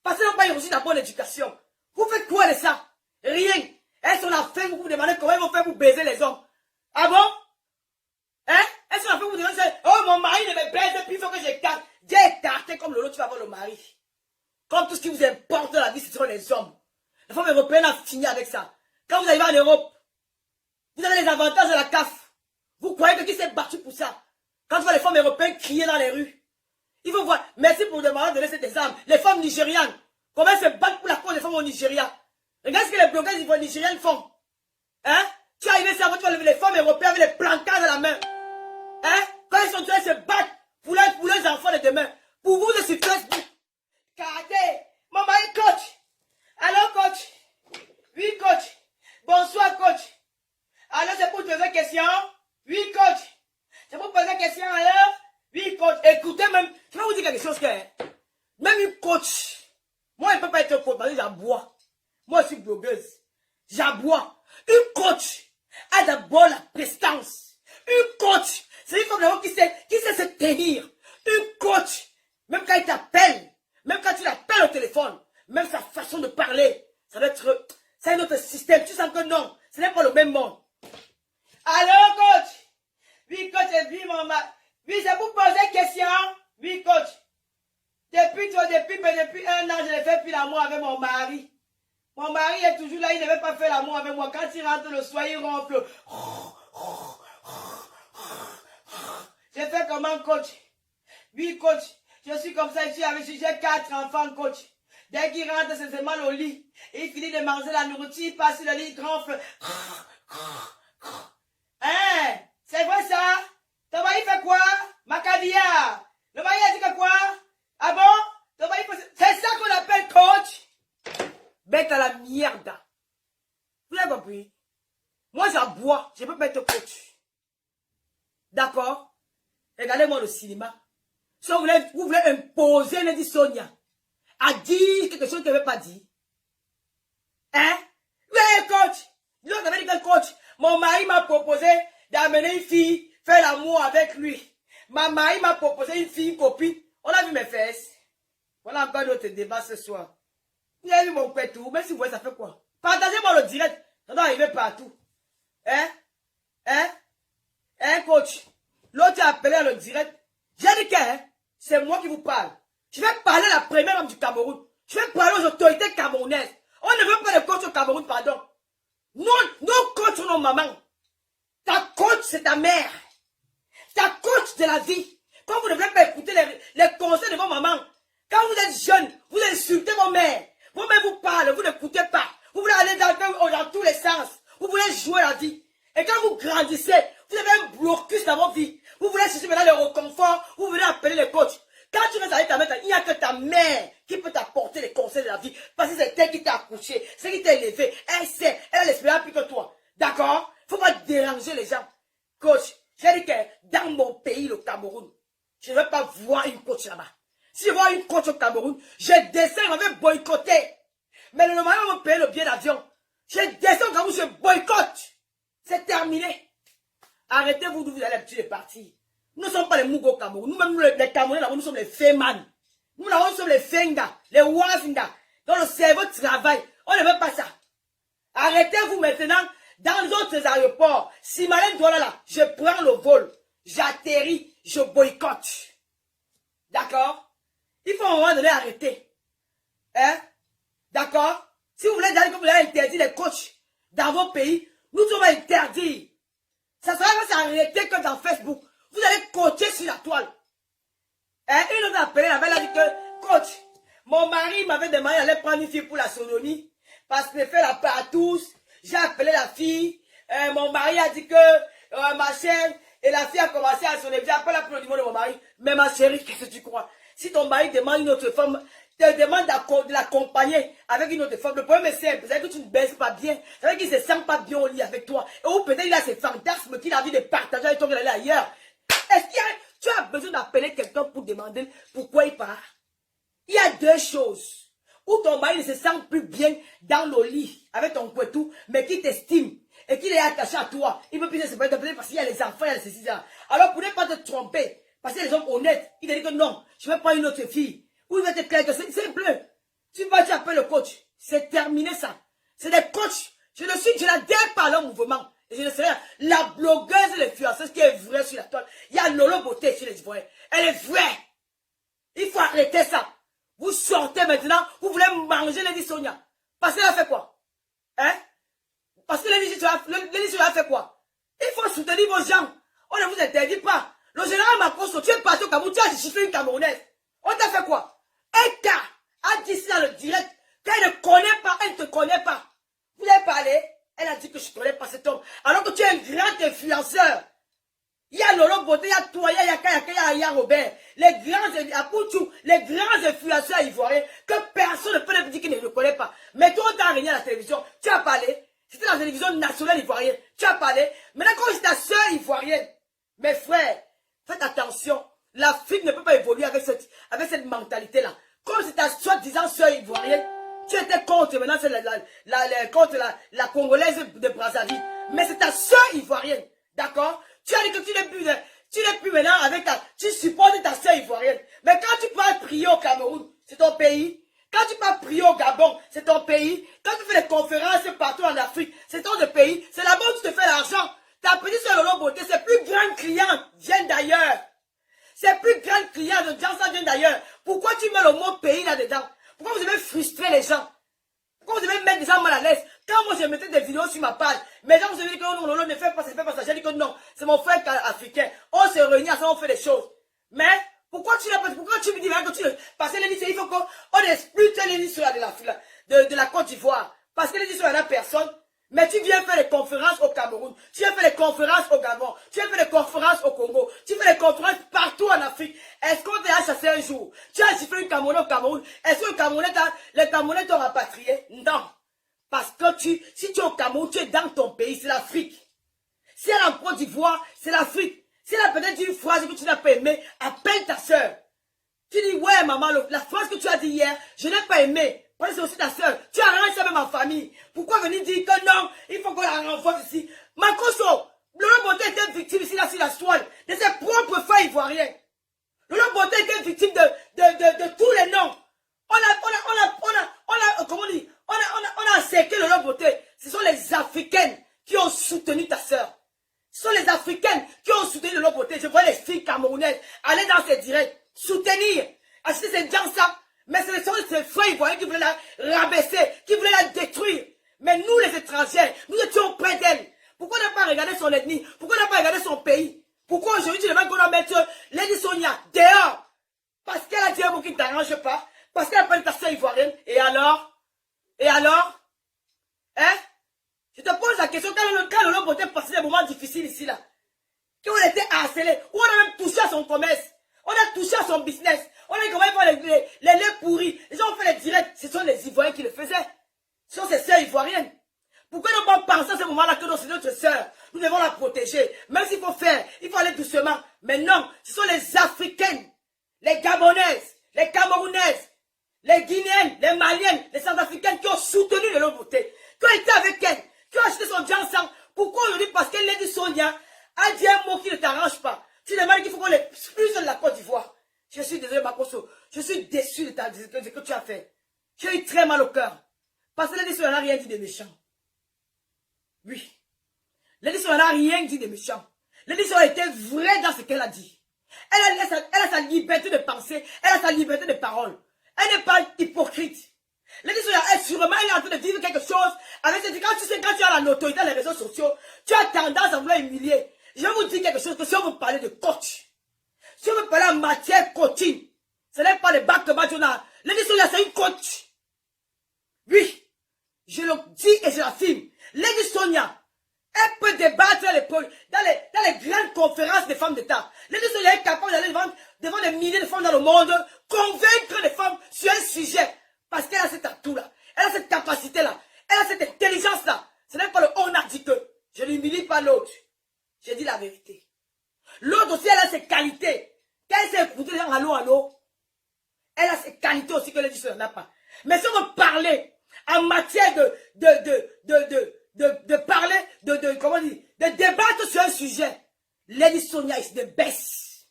Speaker 2: Parce qu'elle n'a pas reçu la bonne éducation. Vous faites quoi de ça? Rien. Elles sont la fin, vous vous demandez comment ils vont faire pour baiser les hommes. Ah bon? Hein? Elles sont la fin, vous vous demandez, oh mon mari ne me baise, puis il faut que j'écarte. J'ai écarté comme l'autre, tu vas voir le mari. Comme tout ce qui vous importe dans la vie, ce sont les hommes. La femme européenne a fini avec ça. Quand vous arrivez en Europe, vous avez les avantages de la CAF. Vous croyez que qui s'est battu pour ça? Quand tu vois les femmes européennes crier dans les rues, il faut voir. Merci pour demander de laisser des armes. Les femmes nigérianes, comment elles se battent pour la cause des femmes au Nigeria? Regarde ce que les blogueurs nigériennes font. Hein? Tu es arrivé ici avant, tu vas lever les femmes européennes avec les plancards à la main. Hein? Quand ils sont en train de se battre pour leurs enfants de demain. Pour vous, je suis Facebook. Regardez, mon mari coach. Alors coach? Oui coach. Bonsoir coach. Alors c'est pour te poser une question? Oui coach. C'est pour poser une question alors? Oui coach. Écoutez même, je vais vous dire quelque chose que même une coach, moi je ne peux pas être coach parce que j'aboie. Moi je suis blogueuse. J'aboie. Une coach a d'abord la prestance. Une coach, c'est une femme qui sait se tenir. Une coach, même quand il t'appelle, même quand tu l'appelles au téléphone, même sa façon de parler, ça doit être, c'est un autre système. Tu sens que non, ce n'est pas le même monde. Alors coach? Oui coach, et puis mon mari. Oui, c'est pour poser une question. Oui coach. Depuis 1 an, je ne fais plus l'amour avec mon mari. Mon mari est toujours là, il ne veut pas faire l'amour avec moi. Quand il rentre le soir, il ronfle. Je fais comment coach? Oui coach, je suis comme ça, j'ai 4 enfants coach. Dès qu'il rentre, c'est mal au lit. Il finit de manger la nourriture, il passe sur le lit, il ronfle. Hein? C'est vrai ça? Ton mari fait quoi? Macabia. Le mari a dit que quoi? Ah bon? Ton mari fait... C'est ça qu'on appelle coach? Bête à la merde. Vous avez compris? Moi j'aboie, je ne peux pas être coach. D'accord? Regardez-moi le cinéma. Si vous voulez imposer Lady Sonia à dire quelque chose qu'elle ne veut pas dire. Hein? Oui, coach. L'autre avait dit que coach, mon mari m'a proposé d'amener une fille, faire l'amour avec lui. Ma mari m'a proposé une fille, une copine. On a vu mes fesses. Voilà encore notre débat ce soir. Vous avez vu mon pétou, même si vous voyez, ça fait quoi? Partagez-moi le direct. Ça doit arriver partout. Hein? Hein? Hein, coach? L'autre a appelé à le direct. J'ai dit que c'est moi qui vous parle. Je vais parler à la première dame du Cameroun. Je vais parler aux autorités camerounaises. On ne veut pas de coach au Cameroun, pardon. Non, nos coachs sont nos mamans. Ta coach, c'est ta mère. Ta coach de la vie. Quand vous ne devez pas écouter les conseils de vos mamans. Quand vous êtes jeune, vous insultez vos mères. Vos mères vous parlent, vous n'écoutez pas. Vous voulez aller dans tous les sens. Vous voulez jouer la vie. Et quand vous grandissez, vous avez un blocus dans votre vie. Vous voulez chercher maintenant le reconfort. Vous voulez appeler les coachs. Quand tu restes avec ta mère, il n'y a que ta mère qui peut t'apporter les conseils de la vie. Parce que c'est elle qui t'a accouché. C'est elle qui t'a élevé. Elle sait. Elle a l'espérance plus que toi. D'accord? Il ne faut pas déranger les gens. Coach, j'ai dit que dans mon pays, le Cameroun, je ne veux pas voir une coach là-bas. Si je vois une coach au Cameroun, je descends, je vais boycotter. Mais le moment où on me paye le billet d'avion, je descends au Cameroun, je boycotte. C'est terminé. Arrêtez-vous d'où vous allez habituer de partir. Nous ne sommes pas les Mougos au Cameroun. Nous-mêmes, les Camerounais, nous sommes les Féman. Nous sommes les Fenga, les Wazinga. Dont le cerveau travaille. On ne veut pas ça. Arrêtez-vous maintenant. Dans d'autres aéroports, si Malène doit là, je prends le vol. J'atterris, je boycotte. D'accord? Il faut à un moment donné arrêter. Hein? D'accord? Si vous voulez dire que vous allez interdire les coachs dans vos pays, nous sommes interdits. Ça sera pas s'arrêter que dans Facebook. Vous allez coacher sur la toile. Hein? Une autre appelé, elle avait dit que, coach, mon mari m'avait demandé d'aller prendre une fille pour la sodomie. Parce qu'il fait la part à tous. J'ai appelé la fille. Mon mari a dit que, ma chère, et la fille a commencé à sonner. J'ai appelé la pour le numéro de mon mari. Mais ma chérie, qu'est-ce que tu crois? Si ton mari demande une autre femme, te demande de l'accompagner avec une autre femme. Le problème est simple, c'est que tu ne baises pas bien. C'est vrai qu'il ne se sent pas bien au lit avec toi. Et ou peut-être il a ses fantasmes qu'il a envie de partager avec toi, qu'il allait ailleurs. Est-ce que tu as besoin d'appeler quelqu'un pour demander pourquoi il part? Il y a deux choses. Ou ton mari ne se sent plus bien dans le lit avec ton couetou, mais qui t'estime et qu'il est attaché à toi. Il ne peut plus se séparer parce qu'il y a les enfants, il y a les ceci, ça. Alors pour ne pas te tromper, parce que les hommes honnêtes, il te dit que non, je ne veux pas une autre fille. Ou il va te clair que c'est simple. Tu vas, tu appelles le coach. C'est terminé ça. C'est des coachs. Je n'adhère pas à leur mouvement. Et je ne sais rien. La blogueuse et l'influenceuse qui est vraie sur la toile. Il y a Lolo Beauté chez les Ivoiriens. Elle est vraie. Il faut arrêter ça. Vous sortez maintenant, vous voulez manger Lady Sonia. Parce qu'elle a fait quoi? Hein? Parce que Lady Sonia a fait quoi? Il faut soutenir vos gens. On ne vous interdit pas. Le général Makosso, tu es parti au Cameroun, tu as chiffré une Camerounaise. On t'a fait quoi? Un cas a dit ça dans le direct, qu'elle ne connaît pas, elle ne te connaît pas. Vous avez parlé, elle a dit que je ne connais pas cet homme. Alors que tu es un grand influenceur. Il y a Lolo Beauté, il y a toi, il y a Kaya, il y a Robert. Les grands influenceurs ivoiriens que personne ne peut le dire qu'il ne le connaît pas. Mais toi, on t'a régné à la télévision, tu as parlé. C'était la télévision nationale ivoirienne, tu as parlé. Maintenant, quand c'est ta soeur ivoirienne, mes frères, faites attention. L'Afrique ne peut pas évoluer avec cette mentalité-là. Comme c'est ta soi-disant soeur ivoirienne, tu étais contre, maintenant c'est contre la Congolaise de Brazzaville. Mais c'est ta soeur ivoirienne, d'accord? Tu as dit que tu n'es plus maintenant avec tu supportes ta soeur ivoirienne. Mais quand tu pars prier au Cameroun, c'est ton pays. Quand tu pars prier au Gabon, c'est ton pays. Quand tu fais des conférences partout en Afrique, c'est ton pays. C'est là-bas où tu te fais l'argent. Ta petite soeur Lolo Beauté, ses plus grands clients viennent d'ailleurs. Ses plus grands clients de Jansa viennent d'ailleurs. Pourquoi tu mets le mot pays là-dedans? Pourquoi vous devez frustrer les gens? Pourquoi vous devez mettre des gens mal à l'aise? Quand moi je mettais des vidéos sur ma page, mes gens vous avez dit que non, Lolo ne fait pas ça. J'ai dit que non, c'est mon frère africain. On se réunit ensemble, on fait des choses. Mais pourquoi tu me dis que tu le... Parce que l'édition, il faut qu'on explique l'édition de la Côte d'Ivoire. Parce que l'édition, il n'y a personne. Mais tu viens faire des conférences au Cameroun, tu viens faire des conférences au Gabon, tu viens faire des conférences au Congo, tu fais des conférences partout en Afrique. Est-ce qu'on t'a chassé un jour? Tu as sifflé une Cameroun au Cameroun. Est-ce que les Camerounais t'ont rapatrié? Non. Parce que si tu es au Cameroun, tu es dans ton pays, c'est l'Afrique. Si elle est en Côte d'Ivoire, c'est l'Afrique. Si elle a peut-être dit une phrase que tu n'as pas aimée, appelle ta soeur. Tu dis, ouais maman, la phrase que tu as dit hier, je n'ai pas aimé. Parce que c'est aussi ta soeur. Tu arranges ça même en famille. Pourquoi venir dire que non, il faut qu'on la renforce ici? Makosso, Lolo Beauté était victime ici, là, sur la toile, de ses propres frères ivoiriens. Lolo Beauté était victime de tous les noms. Comment on dit? On a cerqué Lolo Beauté. Ce sont les Africaines qui ont soutenu ta soeur. Ce sont les Africaines qui ont soutenu Lolo Beauté. Je vois les filles camerounaises aller dans ces directs, soutenir. Acheter ces gens ça. Mais ce sont ces frères ivoiriens qui voulaient la rabaisser, qui voulaient la détruire. Mais nous, les étrangers, nous étions près d'elle. Pourquoi on n'a pas regardé son ethnie? Pourquoi on n'a pas regardé son pays? Pourquoi aujourd'hui tu demandes qu'on doit mettre Lady Sonia dehors? Parce qu'elle a dit un mot qui ne t'arrange pas? Parce qu'elle appelle ta soeur ivoirienne? Et alors? Hein? Je te pose la question, quand Lolo Beauté passait des moments difficiles ici, là, quand on était harcelé, où on a même touché à son commerce, on a touché à son business, on a commencé à faire les laits pourris, les gens ont fait les directs, ce sont les Ivoiriens qui le faisaient, ce sont ses sœurs ivoiriennes. Pourquoi ne pas penser à ce moment-là que c'est notre sœur, nous devons la protéger, même s'il faut faire, il faut aller doucement, mais non, ce sont les Africaines, les Gabonaises, les Camerounaises, les Guinéennes, les Maliennes, les Centrafricaines qui ont soutenu Lolo Beauté, qui ont été avec elle, qui ont acheté son Jansan. Pourquoi aujourd'hui? Parce qu'elle Lady Sonia a dit un mot qui ne t'arrange pas. Tu demandes qu'il faut qu'on l'expulse de la Côte d'Ivoire. Je suis désolé, Makosso. Je suis déçu de ce que tu as fait. J'ai eu très mal au cœur. Parce que Lady Sonia n'a rien dit de méchant. Oui. Lady Sonia n'a rien dit de méchant. Lady Sonia était vraie dans ce qu'elle a dit. Elle a sa liberté de penser. Elle a sa liberté de parole. Elle n'est pas hypocrite. Lady Sonia est sûrement en train de vivre quelque chose avec cette quand tu as la notoriété dans les réseaux sociaux, tu as tendance à vouloir humilier. Je vais vous dire quelque chose, que si on veut parler de coach, si on veut parler en matière coaching, ce n'est pas le bac de Badjona. Lady Sonia, c'est une coach. Oui, je le dis et je l'affirme. Lady Sonia, elle peut débattre dans les grandes conférences des femmes d'État. Lady Sonia est capable d'aller devant des milliers de femmes dans le monde convaincre les femmes sur un sujet. Parce qu'elle a cet atout-là. Elle a cette capacité-là. Elle a cette intelligence-là. Ce n'est pas le on a dit que. Je n'humilie pas l'autre. J'ai dit la vérité. L'autre aussi, elle a ses qualités. Quand elle s'est écoutée, allô. Elle a ses qualités aussi que les dit n'a pas. Mais si on veut parler en matière de parler, comment dire, de débattre sur un sujet, Lady Sonia is the best.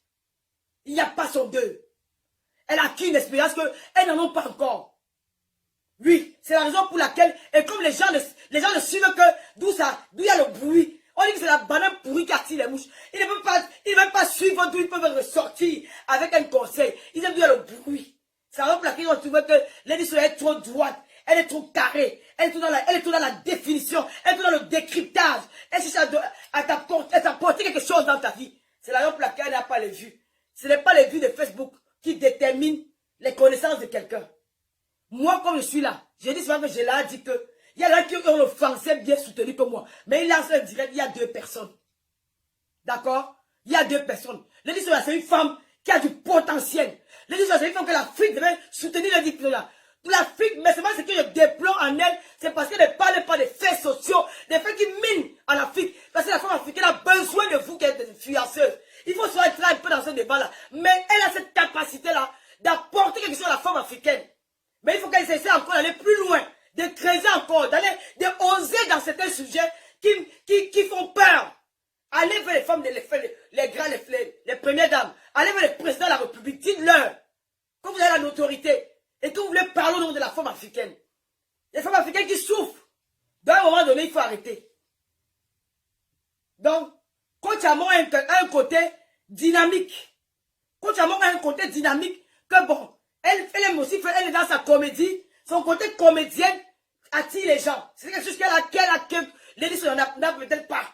Speaker 2: Il n'y a pas son deux. Elle a acquis une expérience qu'elles n'en ont pas encore. Oui, c'est la raison pour laquelle, et comme les gens ne suivent que d'où il y a le bruit, on dit que c'est la banane pourrie qui attire les mouches. Ils ne veulent pas suivre d'où ils peuvent ressortir avec un conseil. Ils aiment bien le bruit. C'est la raison pour laquelle ils ont trouvé que Lady Sonia est trop droite, elle est trop carrée, elle est trop dans la définition, elle est trop dans le décryptage. Elle cherche à t'apporter quelque chose dans ta vie. C'est la raison pour laquelle elle n'a pas les vues. Ce n'est pas les vues de Facebook qui déterminent les connaissances de quelqu'un. Moi, comme je suis là, j'ai dit souvent que je l'ai dit que il y a là qui ont le français bien soutenu que moi. Mais il lance un direct, il y a 2 personnes. D'accord? Il y a 2 personnes. Lady Sonia, c'est une femme qui a du potentiel. Lady Sonia, c'est une femme que l'Afrique devait soutenir Lady Sonia. Pour l'Afrique, mais c'est pas ce que je déplore en elle, c'est parce qu'elle ne parle pas des faits sociaux, des faits qui minent en Afrique. Parce que la femme africaine a besoin de vous qui êtes influenceuse. Il faut soit être un peu dans ce débat-là. Mais elle a cette capacité-là d'apporter quelque chose à la femme africaine. Mais il faut qu'elle essaie encore d'aller plus loin, de creuser encore, d'oser dans certains sujets qui font peur. Allez vers les femmes, les premières dames. Allez vers les présidents de la République. Dites-leur que vous avez la notoriété et que vous voulez parler au nom de la femme africaine. Les femmes africaines qui souffrent. Dans un moment donné, il faut arrêter. Donc, Coach Amon a un côté dynamique. Coach Amon a un côté dynamique que bon, elle aime aussi, elle est dans sa comédie. Son côté comédienne attire les gens. C'est quelque chose que Lady Sonia n'a peut-être pas.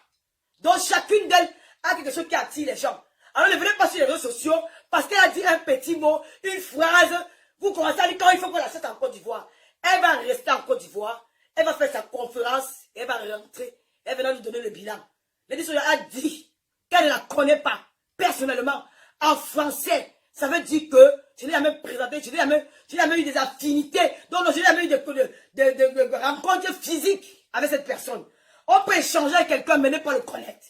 Speaker 2: Donc chacune d'elles a quelque chose qui attire les gens. Alors ne venez pas sur les réseaux sociaux parce qu'elle a dit un petit mot, une phrase. Vous commencez à dire quand il faut qu'on la sorte en Côte d'Ivoire. Elle va rester en Côte d'Ivoire. Elle va faire sa conférence. Elle va rentrer. Elle va nous donner le bilan. Lady Sonia a dit qu'elle ne la connaît pas personnellement en français. Ça veut dire que je n'ai jamais présenté, je n'ai jamais eu des affinités, donc je n'ai jamais eu de rencontres physiques avec cette personne. On peut échanger avec quelqu'un, mais ne pas le connaître.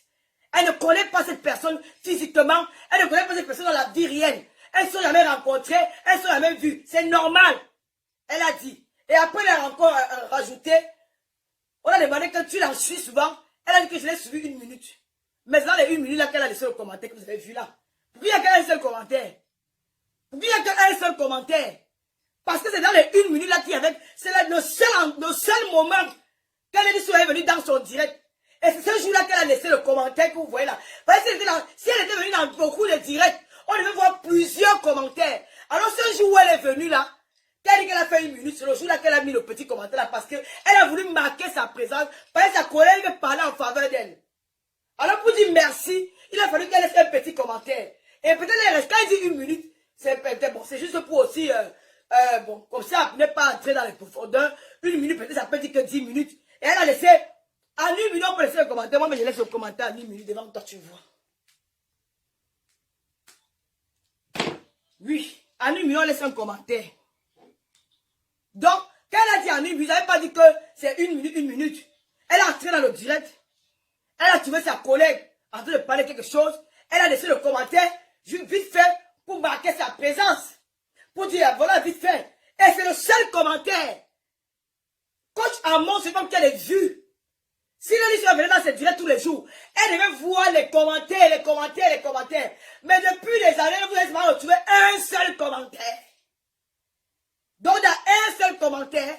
Speaker 2: Elle ne connaît pas cette personne physiquement, elle ne connaît pas cette personne dans la vie réelle. Elles ne sont jamais rencontrées, elles ne sont jamais vues. C'est normal. Elle a dit. Et après, elle a encore rajouté, on a demandé que tu la suis souvent. Elle a dit que je l'ai suivi 1 minute. Mais dans les 1 minute là qu'elle a laissé le commentaire que vous avez vu là. Pourquoi il n'y a qu'un seul commentaire? Pourquoi il n'y a qu'un seul commentaire? Parce que c'est dans les 1 minute là qu'il y avait, c'est le seul moment qu'elle est venue dans son direct. Et c'est ce jour-là qu'elle a laissé le commentaire que vous voyez là. Parce que si elle était venue dans beaucoup de directs, on devait voir plusieurs commentaires. Alors ce jour où elle est venue là, qu'elle dit qu'elle a fait 1 minute, c'est le jour là qu'elle a mis le petit commentaire là parce qu'elle a voulu marquer sa présence parce que sa collègue parlait en faveur d'elle. Alors pour dire merci, il a fallu qu'elle laisse un petit commentaire. Et peut-être quand elle dit 1 minute, c'est bon, c'est juste pour aussi, bon, comme ça, ne pas entrer dans les profondeurs. 1 minute, peut-être ça peut dire que 10 minutes. Et elle a laissé, en 1 minute, on peut laisser le commentaire. Moi, mais je laisse le commentaire en 1 minute devant toi, tu vois. Oui, en 1 minute, on laisse un commentaire. Donc, quand elle a dit en 1 minute, elle n'avait pas dit que c'est 1 minute, 1 minute. Elle a entré dans le direct. Elle a trouvé sa collègue en train de parler quelque chose. Elle a laissé le commentaire, vite fait, pour marquer sa présence. Pour dire, voilà, vite fait. Et c'est le seul commentaire. Coach Amon, c'est comme qu'elle est vue. Si elle venait dans ses directs tous les jours, elle devait voir les commentaires, les commentaires, les commentaires. Mais depuis des années, vous avez retrouvé un seul commentaire. Donc, il y a un seul commentaire.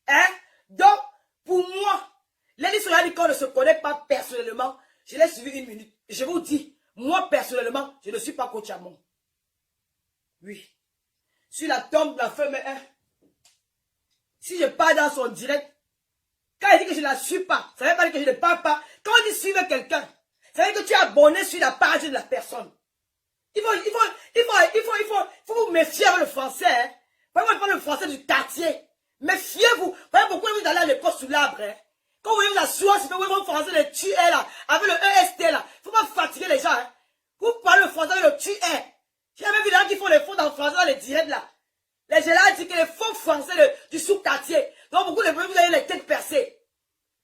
Speaker 2: Hein? Donc, pour moi, Lady Sonia dit qu'on ne se connaît pas personnellement. Je l'ai suivi 1 minute. Je vous dis, moi personnellement, je ne suis pas Coach Amon. Oui. Sur la tombe de la femme, hein? Si je pars dans son direct, quand il dit que je ne la suis pas, ça ne veut pas dire que je ne parle pas. Quand on dit suivre quelqu'un, ça veut dire que tu es abonné sur la page de la personne. Il faut vous méfier avec le français. Hein? Pas le français du quartier. Méfiez-vous. Pourquoi vous allez à l'école sous l'arbre? Hein? Quand vous voyez la soie, c'est que vous voyez le français, le tu es là, avec le EST là. Il ne faut pas fatiguer les gens. Hein? Vous parlez le français avec le tu es. J'ai même vu des gens qui font les faux en français dans les directs là. Les gens là disent que les faux français du sous-quartier. Donc beaucoup de gens, vous avez les têtes percées.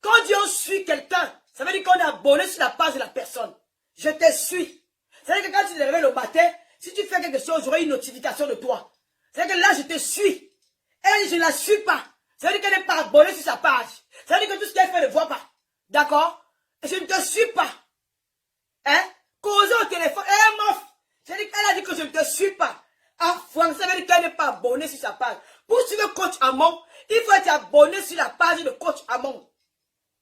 Speaker 2: Quand Dieu suit quelqu'un, ça veut dire qu'on est abonné sur la page de la personne. Je te suis. Ça veut dire que quand tu te réveilles le matin, si tu fais quelque chose, j'aurai une notification de toi. Ça veut dire que là, je te suis. Elle, je ne la suis pas. Ça veut dire qu'elle n'est pas abonnée sur sa page. Ça veut dire que tout ce qu'elle fait, elle ne voit pas. D'accord? Et je ne te suis pas. Hein? Causer au téléphone. Elle m'offre. Ça veut dire qu'elle a dit que je ne te suis pas. Ah, France, ça veut dire qu'elle n'est pas abonnée sur sa page. Pour suivre Coach Amon, il faut être abonné sur la page de Coach Amon.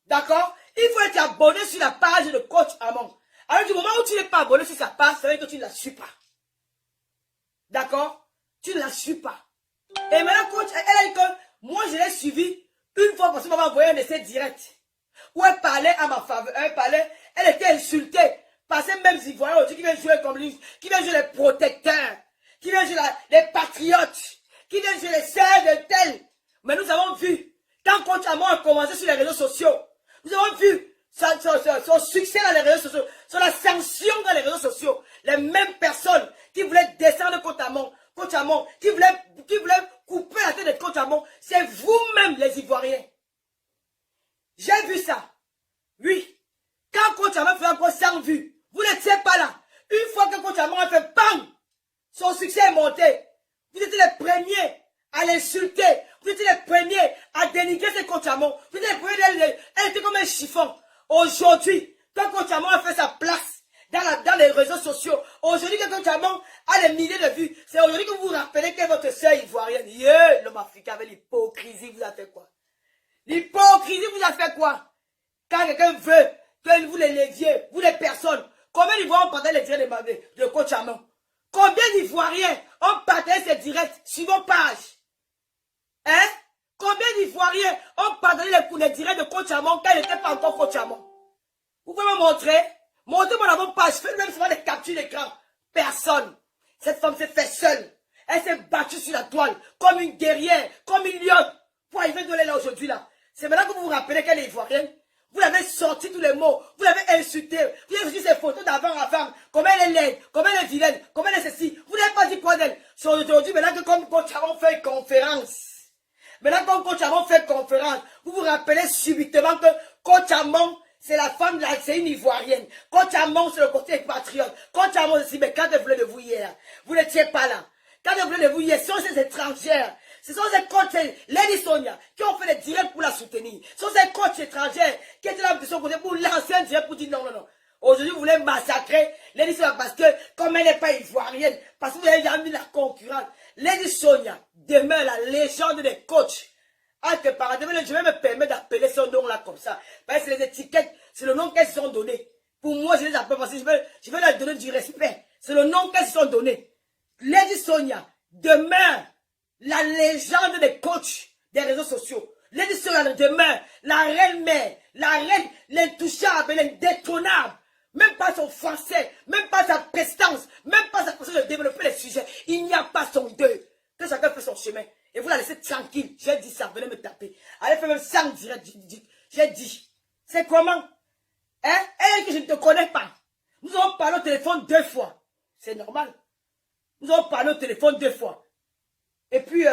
Speaker 2: D'accord? Il faut être abonné sur la page de Coach Amon. Alors du moment où tu n'es pas abonné sur sa page, ça veut dire que tu ne la suis pas. D'accord? Tu ne la suis pas. Et maintenant, Coach, elle a dit que moi, je l'ai suivi une fois parce que maman envoyé un essai direct. Où elle parlait à ma faveur. Elle était insultée. Par ces mêmes Ivoiriens aujourd'hui qui viennent jouer comme lui, qui viennent jouer les protecteurs, qui viennent jouer les patriotes, qui viennent jouer les sœurs de tel. Mais nous avons vu, quand Coach Amon a commencé sur les réseaux sociaux, nous avons vu son succès dans les réseaux sociaux, son ascension dans les réseaux sociaux. Les mêmes personnes qui voulaient descendre Coach Amon, qui voulaient couper la tête de Coach Amon, c'est vous-même les Ivoiriens. J'ai vu ça. Oui. Quand Coach Amon fait encore 100 vues, vous n'étiez pas là. Une fois que Coach Amon a fait bam, son succès est monté. Vous étiez les premiers à l'insulter. Vous étiez les premiers à dénigrer ce Coach Amon. Vous étiez les premiers, elle était comme un chiffon. Aujourd'hui, quand Coach Amon a fait sa place dans les réseaux sociaux, aujourd'hui que Coach Amon a des milliers de vues, c'est aujourd'hui que vous vous rappelez que votre sœur ivoirienne, l'homme africain avec l'hypocrisie, vous a fait quoi? L'hypocrisie vous a fait quoi? Quand quelqu'un veut que vous les leviez, vous les personnes, combien d'Ivoiriens ont partagé les directs de Coach Amon? Combien d'Ivoiriens ont partagé ces directs sur vos pages? Hein? Combien d'Ivoiriens ont partagé les directs de Coach Amon quand il n'était pas encore Coach Amon? Vous pouvez me montrer? Montrez-moi dans vos pages, faites même souvent des captures d'écran. Personne. Cette femme s'est fait seule. Elle s'est battue sur la toile comme une guerrière, comme une lionne. Pour arriver de là aujourd'hui là. C'est maintenant que vous vous rappelez qu'elle est ivoirienne. Vous l'avez sorti tous les mots. Vous l'avez insulté. Vous avez reçu ses photos d'avant à femme. Comment elle est laide. Comment elle est vilaine. Comment elle est ceci. Vous n'avez pas dit quoi d'elle. C'est aujourd'hui, maintenant que comme Coach Amon fait une conférence. Maintenant comme Coach Amon fait une conférence. Vous vous rappelez subitement que Coach Amon, c'est la femme, c'est une ivoirienne. Coach Amon, c'est le côté patriote. Coach Amon, c'est si, mais quand elle voulait de vous hier. Vous n'étiez pas là. Quand elle voulait de vous hier, ce sont ces étrangères. Ce sont ces coachs, Lady Sonia, qui ont fait des directs pour la soutenir. Ce sont ces coachs étrangères qui étaient là de son côté pour lancer un direct pour dire non, non, non. Aujourd'hui, vous voulez massacrer Lady Sonia parce que, comme elle n'est pas ivoirienne, parce que vous avez jamais mis la concurrence. Lady Sonia demeure la légende des coachs. Entre parenthèses, je vais me permettre d'appeler ce nom-là comme ça. Parce que c'est les étiquettes, c'est le nom qu'elles se sont données. Pour moi, je les appelle parce que je vais leur donner du respect. C'est le nom qu'elles se sont données. Lady Sonia demeure la légende des coachs des réseaux sociaux. Lady Sonia demeure la reine mère, la reine, l'intouchable, l'indétrônable. Même pas son français, même pas sa prestance, même pas sa façon de développer les sujets. Il n'y a pas son deux. Que chacun fait son chemin. Et vous la laissez tranquille. J'ai dit ça, venez me taper. Allez faire même 100 direct. J'ai dit. C'est comment? Hein? Elle que je ne te connais pas. Nous avons parlé au téléphone 2 fois. C'est normal. Nous avons parlé au téléphone 2 fois. Et puis,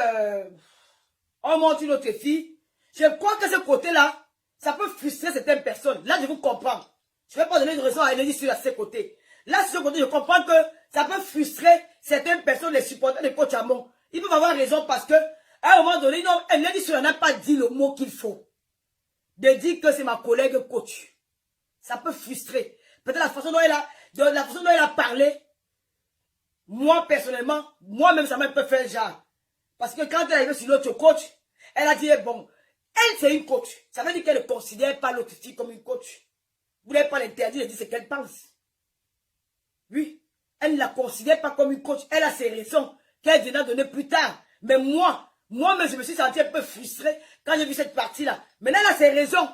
Speaker 2: on montre une autre fille. Je crois que ce côté-là, ça peut frustrer certaines personnes. Là, je vous comprends. Je ne vais pas donner de raison à Elodie sur ce côté. Là, sur ce côté, je comprends que ça peut frustrer certaines personnes, les supporters de Coach Amon. Ils peuvent avoir raison parce que, à un moment donné, non, Elodie sur n'a pas dit le mot qu'il faut. De dire que c'est ma collègue coach. Ça peut frustrer. Peut-être la façon dont elle a parlé. Moi, personnellement, moi-même, ça m'a un peu fait genre. Parce que quand elle est arrivée sur l'autre coach, elle a dit, bon, elle, c'est une coach. Ça veut dire qu'elle ne considère pas l'autre fille comme une coach. Vous n'avez pas l'interdit de dire ce qu'elle pense. Oui, elle ne la considère pas comme une coach. Elle a ses raisons qu'elle viendra donner plus tard. Mais moi-même, je me suis senti un peu frustré quand j'ai vu cette partie-là. Maintenant, elle a ses raisons.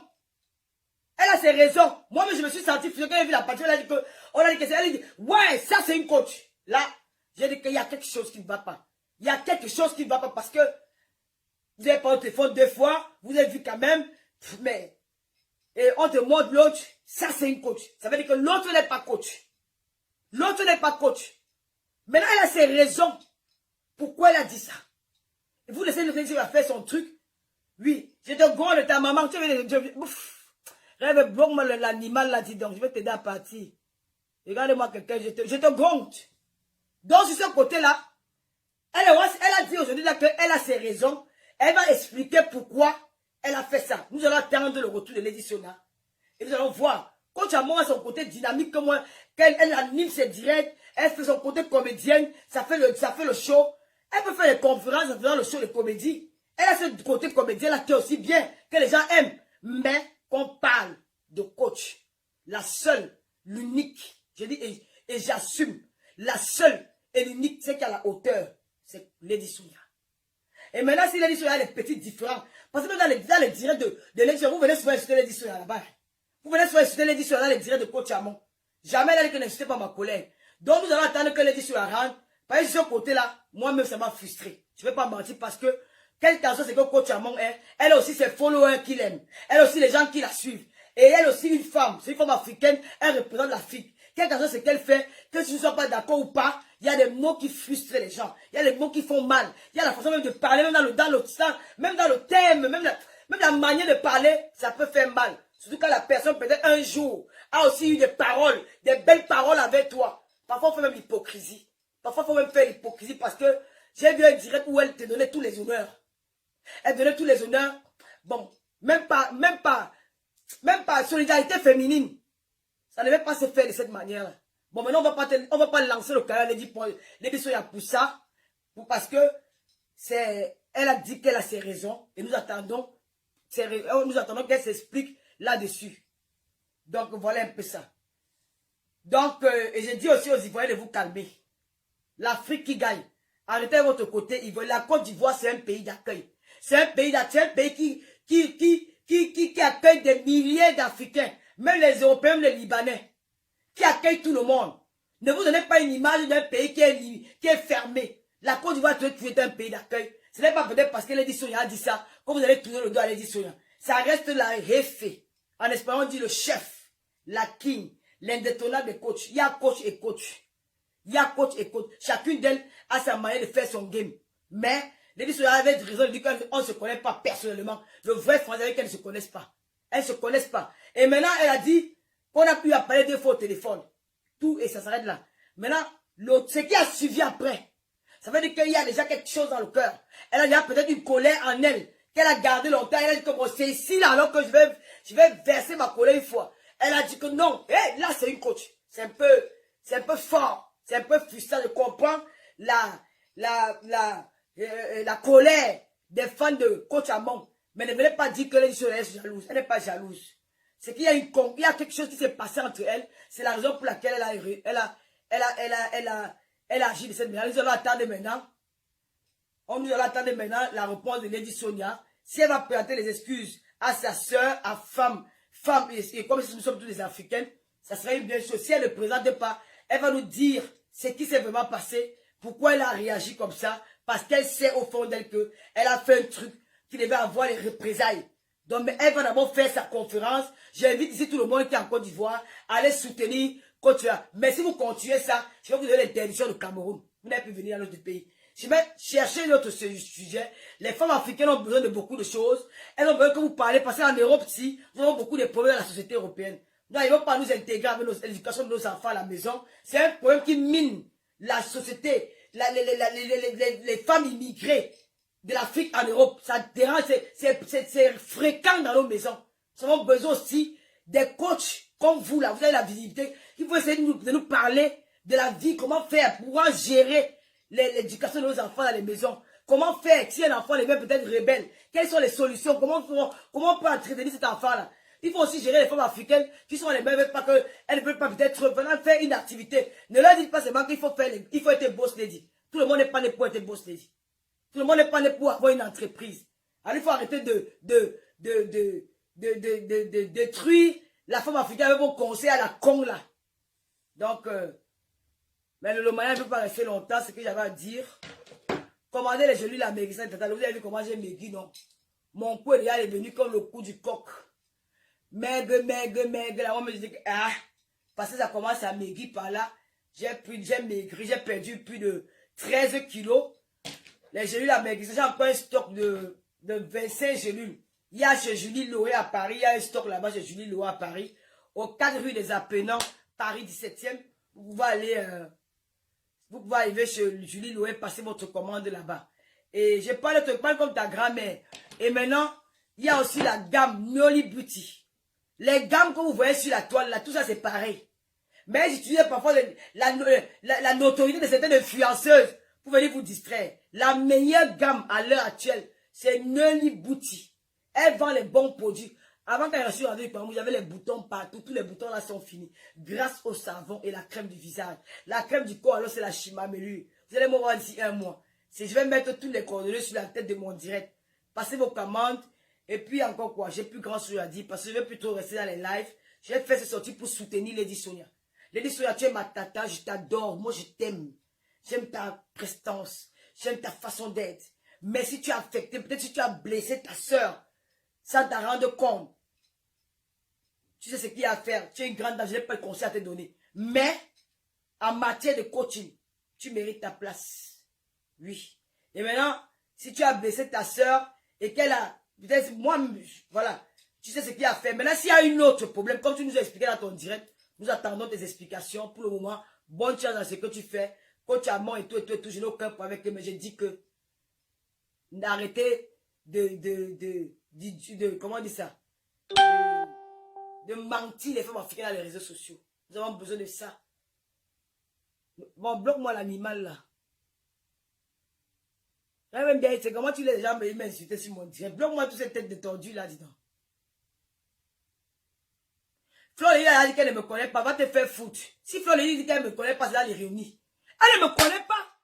Speaker 2: Elle a ses raisons. Moi-même, je me suis senti frustré quand j'ai vu la partie. Elle a dit que, elle a dit, ouais, ça c'est une coach. Là, j'ai dit qu'il y a quelque chose qui ne va pas. Il y a quelque chose qui ne va pas parce que vous avez pas au téléphone 2 fois, vous avez vu quand même, mais et on te montre l'autre, ça c'est une coach. Ça veut dire que l'autre n'est pas coach. L'autre n'est pas coach. Maintenant, elle a ses raisons. Pourquoi elle a dit ça? Et vous laissez le faire faire son truc. Oui, je te gronde de ta maman. Tu veux, rêve, bloque-moi l'animal là, dis donc. Je vais t'aider à partir. Regardez-moi quelqu'un, je te gronde. Donc, sur ce côté-là, elle a dit aujourd'hui qu'elle a ses raisons. Elle va expliquer pourquoi elle a fait ça. Nous allons attendre le retour de Lady Sonia. Et nous allons voir. Coach Amon a son côté dynamique comme moi. Elle anime ses directs. Elle fait son côté comédienne. Ça fait le show. Elle peut faire les conférences en faisant le show de comédie. Elle a ce côté comédien là qui est aussi bien. Que les gens aiment. Mais qu'on parle de coach. La seule, l'unique. Je dis et j'assume. La seule et l'unique, c'est qui a la hauteur. C'est Lady Sonia. Et maintenant, si Lady Sonia a des petits différents. Parce que dans les directs de Lady Sonia, vous venez souvent insulter Lady Sonia là-bas. Vous venez souvent insulter Lady Sonia dans les directs de Coach Amon. Jamais elle que n'insultez pas ma collègue. Donc nous allons attendre que Lady Sonia rentre. Parce que sur ce côté-là, moi-même, ça m'a frustré. Je ne vais pas mentir parce que, quelle chose c'est que Coach Amon est, elle a aussi ses followers qui l'aiment. Elle a aussi les gens qui la suivent. Et elle est aussi une femme. C'est une femme africaine. Elle représente l'Afrique. Quelque chose, c'est qu'elle fait, que si je ne sois pas d'accord ou pas, il y a des mots qui frustrent les gens. Il y a des mots qui font mal. Il y a la façon même de parler, même dans le thème, même la manière de parler, ça peut faire mal. Surtout quand la personne, peut-être un jour, a aussi eu des paroles, des belles paroles avec toi. Parfois, on fait même l'hypocrisie. Parfois, il faut même faire l'hypocrisie parce que j'ai vu un direct où elle te donnait tous les honneurs. Elle donnait tous les honneurs. Bon, même pas solidarité féminine. Ça ne devait pas se faire de cette manière-là. Bon, maintenant, on va pas lancer le carré Lady Sonia pour ça. Parce que elle a dit qu'elle a ses raisons. Et nous attendons qu'elle s'explique là-dessus. Donc, voilà un peu ça. Donc, et je dis aussi aux Ivoiriens de vous calmer. L'Afrique qui gagne. Arrêtez votre côté Ivoirien. La Côte d'Ivoire, c'est un pays d'accueil. C'est un pays qui accueille des milliers d'Africains. Même les Européens, les Libanais, qui accueillent tout le monde. Ne vous donnez pas une image d'un pays qui est fermé. La Côte d'Ivoire est un pays d'accueil. Ce n'est pas peut-être parce que Lady Sonia a dit ça que vous allez tourner le dos à Lady Sonia. Ça reste la réfé. En espérant, on dit le chef, la king, l'indétournable des coachs. Il y a coach et coach. Il y a coach et coach. Chacune d'elles a sa manière de faire son game. Mais Lady Sonia avait raison de dire qu'on ne se connaît pas personnellement. Le vrai français avec elle ne se connaissent pas. Elles ne se connaissent pas. Et maintenant, elle a dit qu'on a pu appeler 2 fois au téléphone. Tout, et ça s'arrête là. Maintenant, ce qui a suivi après, ça veut dire qu'il y a déjà quelque chose dans le cœur. Elle a déjà peut-être une colère en elle, qu'elle a gardée longtemps. Elle a dit que bon, c'est ici là, alors que je vais verser ma colère une fois. Elle a dit que non, là c'est une coach. C'est un peu fort. C'est un peu frustrant de comprendre la colère des fans de Coach Amon. Mais ne venez pas dire que Lady Sonia est jalouse. Elle n'est pas jalouse. C'est qu'il y a quelque chose qui s'est passé entre elles. C'est la raison pour laquelle elle a agi de cette manière. Nous allons attendre maintenant. Nous allons attendre maintenant la réponse de Lady Sonia. Si elle va présenter les excuses à sa soeur, à femme, et comme nous sommes tous les Africains, ça serait une bien chose. Si elle ne présente pas, elle va nous dire ce qui s'est vraiment passé, pourquoi elle a réagi comme ça, parce qu'elle sait au fond d'elle qu'elle a fait un truc qui devait avoir les représailles. Donc, elle va d'abord faire sa conférence. J'invite ici tout le monde qui est en Côte d'Ivoire à aller soutenir Côte d'Ivoire. Mais si vous continuez ça, je vais vous donner l'interdiction du Cameroun. Vous n'avez plus venir dans notre pays. Je vais chercher notre sujet. Les femmes africaines ont besoin de beaucoup de choses. Elles ont besoin que vous parlez parce qu'en Europe, si, nous avons beaucoup de problèmes dans la société européenne. Nous n'arrivons pas à nous intégrer avec l'éducation de nos enfants à la maison. C'est un problème qui mine la société, les femmes immigrées de l'Afrique en Europe. Ça dérange, c'est fréquent dans nos maisons. Nous avons besoin aussi des coachs comme vous, là. Vous avez la visibilité. Il faut essayer de nous parler de la vie, comment faire pour pouvoir gérer l'éducation de nos enfants dans les maisons. Comment faire si un enfant est même peut-être rebelle? Quelles sont les solutions? Comment on peut entretenir cet enfant-là? Il faut aussi gérer les femmes africaines qui sont les mêmes, pas que elles ne veulent pas peut-être vraiment faire une activité. Ne leur dites pas seulement qu'il faut être boss lady. Tout le monde n'est pas né pour être boss lady. Tout le monde n'est pas né pour avoir une entreprise. Alors il faut arrêter de détruire la femme africaine avec vos conseils à la con là. Donc, mais le moyen ne peut pas rester longtemps, c'est ce que j'avais à dire. Commandez les gelées, la maigrissante, vous avez vu comment j'ai maigri, non? Mon cou est devenu comme le cou du coq. Maigre, là, on me dit que, parce que ça commence à maigrir par là. j'ai maigri, j'ai perdu plus de 13 kilos. Les gélules à maigrir, j'ai encore un stock de 25 gélules. Il y a chez Julie Loé à Paris, il y a un stock là-bas chez Julie Loé à Paris. Au 4 rue des Apprenants, Paris 17e. Vous pouvez arriver chez Julie Loé, passer votre commande là-bas. Et je parle comme ta grand-mère. Et maintenant, il y a aussi la gamme Noli Beauty. Les gammes que vous voyez sur la toile, là, tout ça c'est pareil. Mais j'utilise parfois la notoriété de certaines influenceuses pour venir vous distraire. La meilleure gamme à l'heure actuelle, c'est Noli Beauty. Elle vend les bons produits. Avant, quand je suis rentré, il y avait les boutons partout. Tous les boutons là sont finis. Grâce au savon et la crème du visage. La crème du corps, alors c'est la Chimamelu. Vous allez me voir d'ici un mois. Je vais mettre tous les coordonnées sur la tête de mon direct. Passez vos commandes. Et puis encore quoi, j'ai plus grand chose à dire parce que je vais plutôt rester dans les lives. Je vais faire ces sorties pour soutenir Lady Sonia. Lady Sonia, tu es ma tata, je t'adore. Moi, je t'aime. J'aime ta prestance. J'aime ta façon d'être. Mais si tu as affecté, peut-être si tu as blessé ta soeur, sans t'en rendre compte, tu sais ce qu'il y a à faire. Tu es une grande dame, je n'ai pas le conseil à te donner. Mais, en matière de coaching, tu mérites ta place. Oui. Et maintenant, si tu as blessé ta soeur et qu'elle a, peut-être, moi, voilà, tu sais ce qu'il y a à faire. Maintenant, s'il y a un autre problème, comme tu nous as expliqué dans ton direct, nous attendons tes explications. Pour le moment, bonne chance dans ce que tu fais. Coach Amon et tout, je n'ai aucun problème avec eux, mais je dis que d'arrêter comment on dit ça, de mentir les femmes africaines dans les réseaux sociaux. Nous avons besoin de ça. Bon, bloque-moi l'animal là. Même bien, c'est comment tu les gens m'insulter sur mon direct. Bloque-moi toutes ces têtes de tordues là, dis donc. Florine a dit qu'elle ne me connaît pas, va te faire foutre. Si Florine dit qu'elle ne me connaît pas, c'est là les réunis. Elle ne me connaît pas.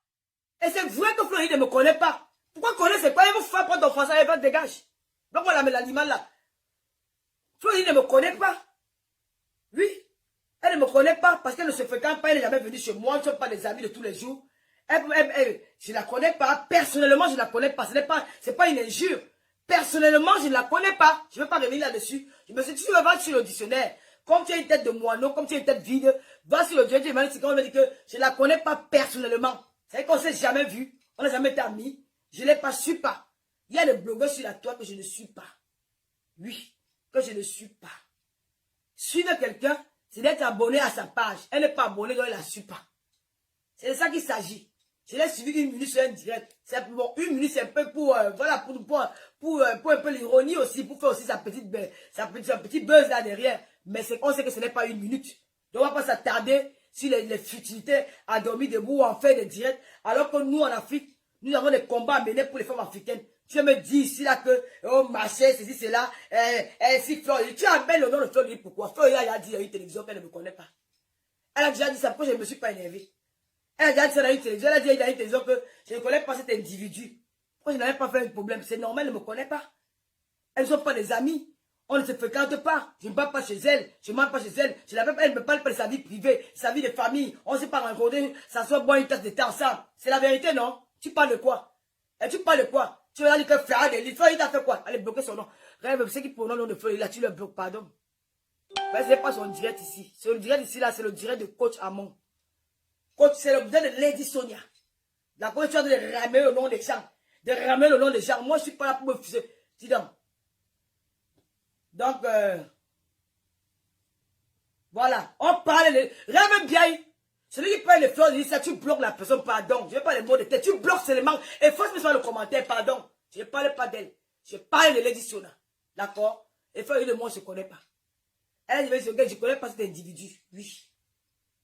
Speaker 2: Et c'est vrai que Florine ne me connaît pas. Pourquoi connaître c'est quoi? Elle vous fait prendre ton français, elle va te dégager. Donc voilà, mais l'animal là. Florine ne me connaît pas. Oui. Elle ne me connaît pas parce qu'elle ne se fréquente pas, elle n'est jamais venue chez moi, nous ne sommes pas des amis de tous les jours. Je ne la connais pas. Personnellement, je ne la connais pas. Ce n'est pas une injure. Personnellement, je ne la connais pas. Je ne vais pas revenir là-dessus. Je me suis dit, tu vas sur le dictionnaire. Comme tu as une tête de moineau, comme tu as une tête vide, va sur le dictionnaire. C'est quand on me dit que je ne la connais pas personnellement. C'est qu'on ne s'est jamais vu. On n'a jamais été amis. Je ne l'ai pas su pas. Il y a des blogueurs sur la toile que je ne suis pas. Oui, que je ne suis pas. Suivre quelqu'un, c'est d'être abonné à sa page. Elle n'est pas abonnée, donc elle ne la suit pas. C'est de ça qu'il s'agit. Je l'ai suivi 1 minute sur un direct. C'est bon, 1 minute, c'est un peu pour, voilà, pour un peu l'ironie aussi, pour faire aussi sa petite buzz là derrière. Mais on sait que ce n'est pas 1 minute. Donc on ne va pas s'attarder sur les futilités à dormir debout ou en faire des directs. Alors que nous, en Afrique, nous avons des combats à mener pour les femmes africaines. Tu me dis ici là que, oh, marché, ceci, cela, si Floride, tu appelles le nom de Floride, pourquoi? Floride a dit à une télévision qu'elle ne me connaît pas. Elle a déjà dit ça, pourquoi je ne me suis pas énervé? Elle a déjà dit ça dans une télévision, elle a dit dans une télévision que je ne connais pas cet individu. Pourquoi je n'avais pas fait un problème? C'est normal, elle ne me connaît pas. Elles ne sont pas des amis. On ne se fréquente pas. Je ne parle pas chez elle. Je ne parle pas chez elle. Elle ne me parle pas de sa vie privée, sa vie de famille. On ne s'est pas rencontrés, ça soit boire une tasse de thé ensemble. C'est la vérité, non? Tu parles de quoi? Et tu parles de quoi? Tu vas dire que Floride, il a fait quoi? Allez, bloquer son nom. Rêve, c'est qui prononce le nom de Floride, là, tu le bloques, pardon. Mais ce n'est pas son direct ici. C'est le direct ici, là, c'est le direct de Coach Amon. Coach, c'est le direct de Lady Sonia. La coach, tu as de ramener le nom des gens. De ramener le nom des gens. Moi, je ne suis pas là pour me fuser. Dis donc. Donc, voilà. On parle de... Rêve bien. Celui qui parle de fleurs, il dit ça, tu bloques la personne, pardon. Je ne vais pas les mots de tête. Tu bloques seulement. Et faut me faire le commentaire, pardon. Je ne parle pas d'elle. Je parle de Lady Sonia. D'accord? Et faut dire, moi, je ne connais pas. Elle dit, je ne connais pas cet individu. Oui.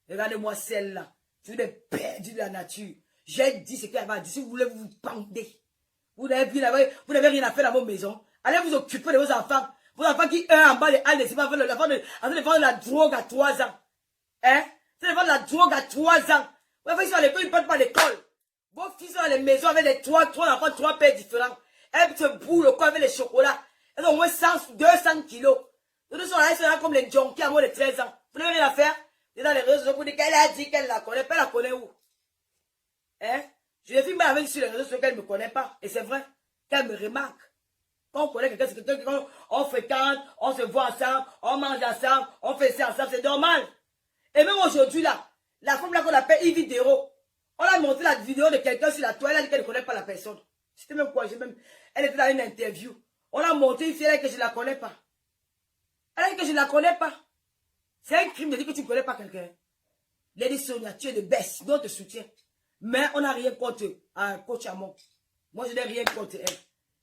Speaker 2: Regardez-moi celle-là. Vous êtes perdu de la nature. J'ai dit ce qu'elle m'a dit. Si vous voulez vous pender. Vous n'avez rien à faire dans vos maisons. Allez vous occuper de vos enfants. Vos enfants qui, en bas de Anne, c'est pas avant de vendre la drogue à 3 ans. Hein? C'est de vendre la drogue à 3 ans. Vos fils sont à l'école, ils ne partent pas à l'école. Vos fils sont dans les maisons avec les 3 enfants, 3 pères différents. Elles se bourrent le corps avec les chocolats. Elles ont au moins 200 kilos. Elles sont là comme les junkies à moins de 13 ans. Vous n'avez rien à faire? Et dans les réseaux sociaux, vous dites qu'elle a dit qu'elle la connaît. Pas la connaît où? Hein? Je les filme avec sur les réseaux sociaux qu'elle ne me connaît pas. Et c'est vrai qu'elle me remarque. Quand on connaît quelqu'un, c'est quelqu'un qu'on fréquente, on se voit ensemble, on mange ensemble, on fait ça ensemble, c'est normal. Et même aujourd'hui là, La femme là qu'on appelle Yves Dero. On a montré la vidéo de quelqu'un sur la toile. Elle a dit qu'elle ne connaît pas la personne. C'était même quoi, elle était dans une interview. On a montré une fille, elle a dit que je ne la connais pas. Elle a dit que je ne la connais pas. C'est un crime de dire que tu ne connais pas quelqu'un. Lady Sonia, tu es de baisse, donc te soutient. Mais on n'a rien contre un coach Amon. Moi, je n'ai rien contre elle.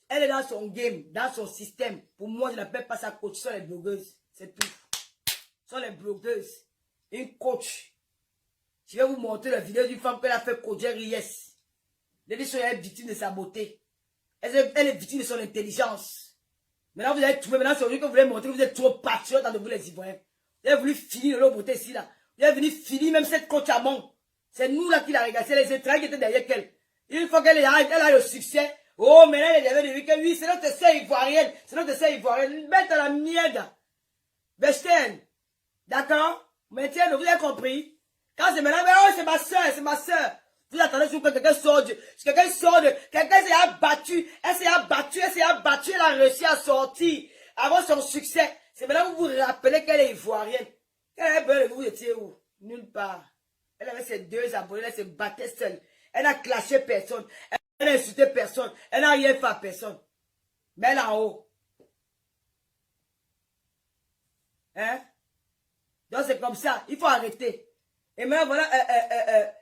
Speaker 2: Elle est dans son game, dans son système. Pour moi, je n'appelle pas ça coach. Ce sont les blogueuses. C'est tout. Ce sont les blogueuses. Une coach. Je vais vous montrer la vidéo d'une femme qu'elle a fait coacher Yes. Lady Sonia est victime de sa beauté. Elle est victime de son intelligence. Maintenant, vous avez trouvé, maintenant, c'est aujourd'hui que vous voulez montrer que vous êtes trop patriote dans de vous les Ivoiriens. Vous avez voulu finir leur beauté ici, là. Vous avez venu finir même cette coach Amon. C'est nous, là, qui l'a regardé. C'est les étrangers qui étaient derrière elle. Une fois qu'elle arrive, elle a le succès. Oh, mais là, elle avait dit que oui, c'est notre sœur ivoirienne. C'est notre sœur ivoirienne. Une bête à la miègue. Besten. D'accord? Maintenant, vous avez compris? Quand c'est maintenant, oh, c'est ma sœur, c'est ma sœur. Vous attendez sur que quelqu'un sort de... Quelqu'un s'est abattu. Elle s'est abattue, elle a réussi à sortir. Avant son succès. C'est maintenant que vous vous rappelez qu'elle est ivoirienne. Elle est belle, vous étiez où? Nulle part. Elle avait ses 2 abonnés, elle se battait seule. Elle n'a clashé personne. Elle n'a insulté personne. Elle n'a rien fait à personne. Mais elle est en haut. Hein? Donc c'est comme ça. Il faut arrêter. Et maintenant voilà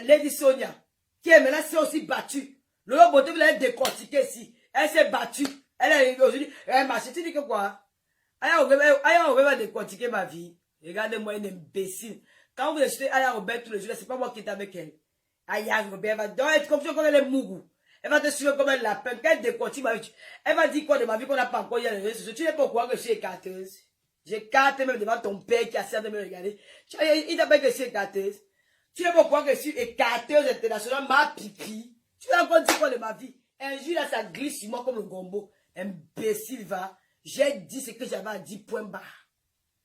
Speaker 2: Lady Sonia, qui est maintenant aussi battue. Lolo Beauté, vous l'avez décortiqué ici. Elle s'est battue. Elle est aujourd'hui. Elle m'a dit, tu dis que quoi? Aya Robert va décortiquer ma vie. Regardez-moi, une imbécile. Quand vous achetez Aya Robert tous les jours, c'est pas moi qui est avec elle. Aya Robert va donc être comme elle est mougou. Elle va te suivre comme un lapin. Quand elle décortique ma vie, elle va dire quoi de ma vie qu'on n'a pas encore eu à les réseaux sociaux. Tu n'es pas au courant que je suis écarteuse. J'écarte même devant ton père qui a servi de me regarder. Il t'appelle que je suis écarteuse. Tu n'es pas au courant que je suis écarteuse internationale, ma pipi. Tu vas encore dire quoi de ma vie? Un jour là, ça glisse sur moi comme le gombo. Imbécile va. J'ai dit ce que j'avais à dire, point barre.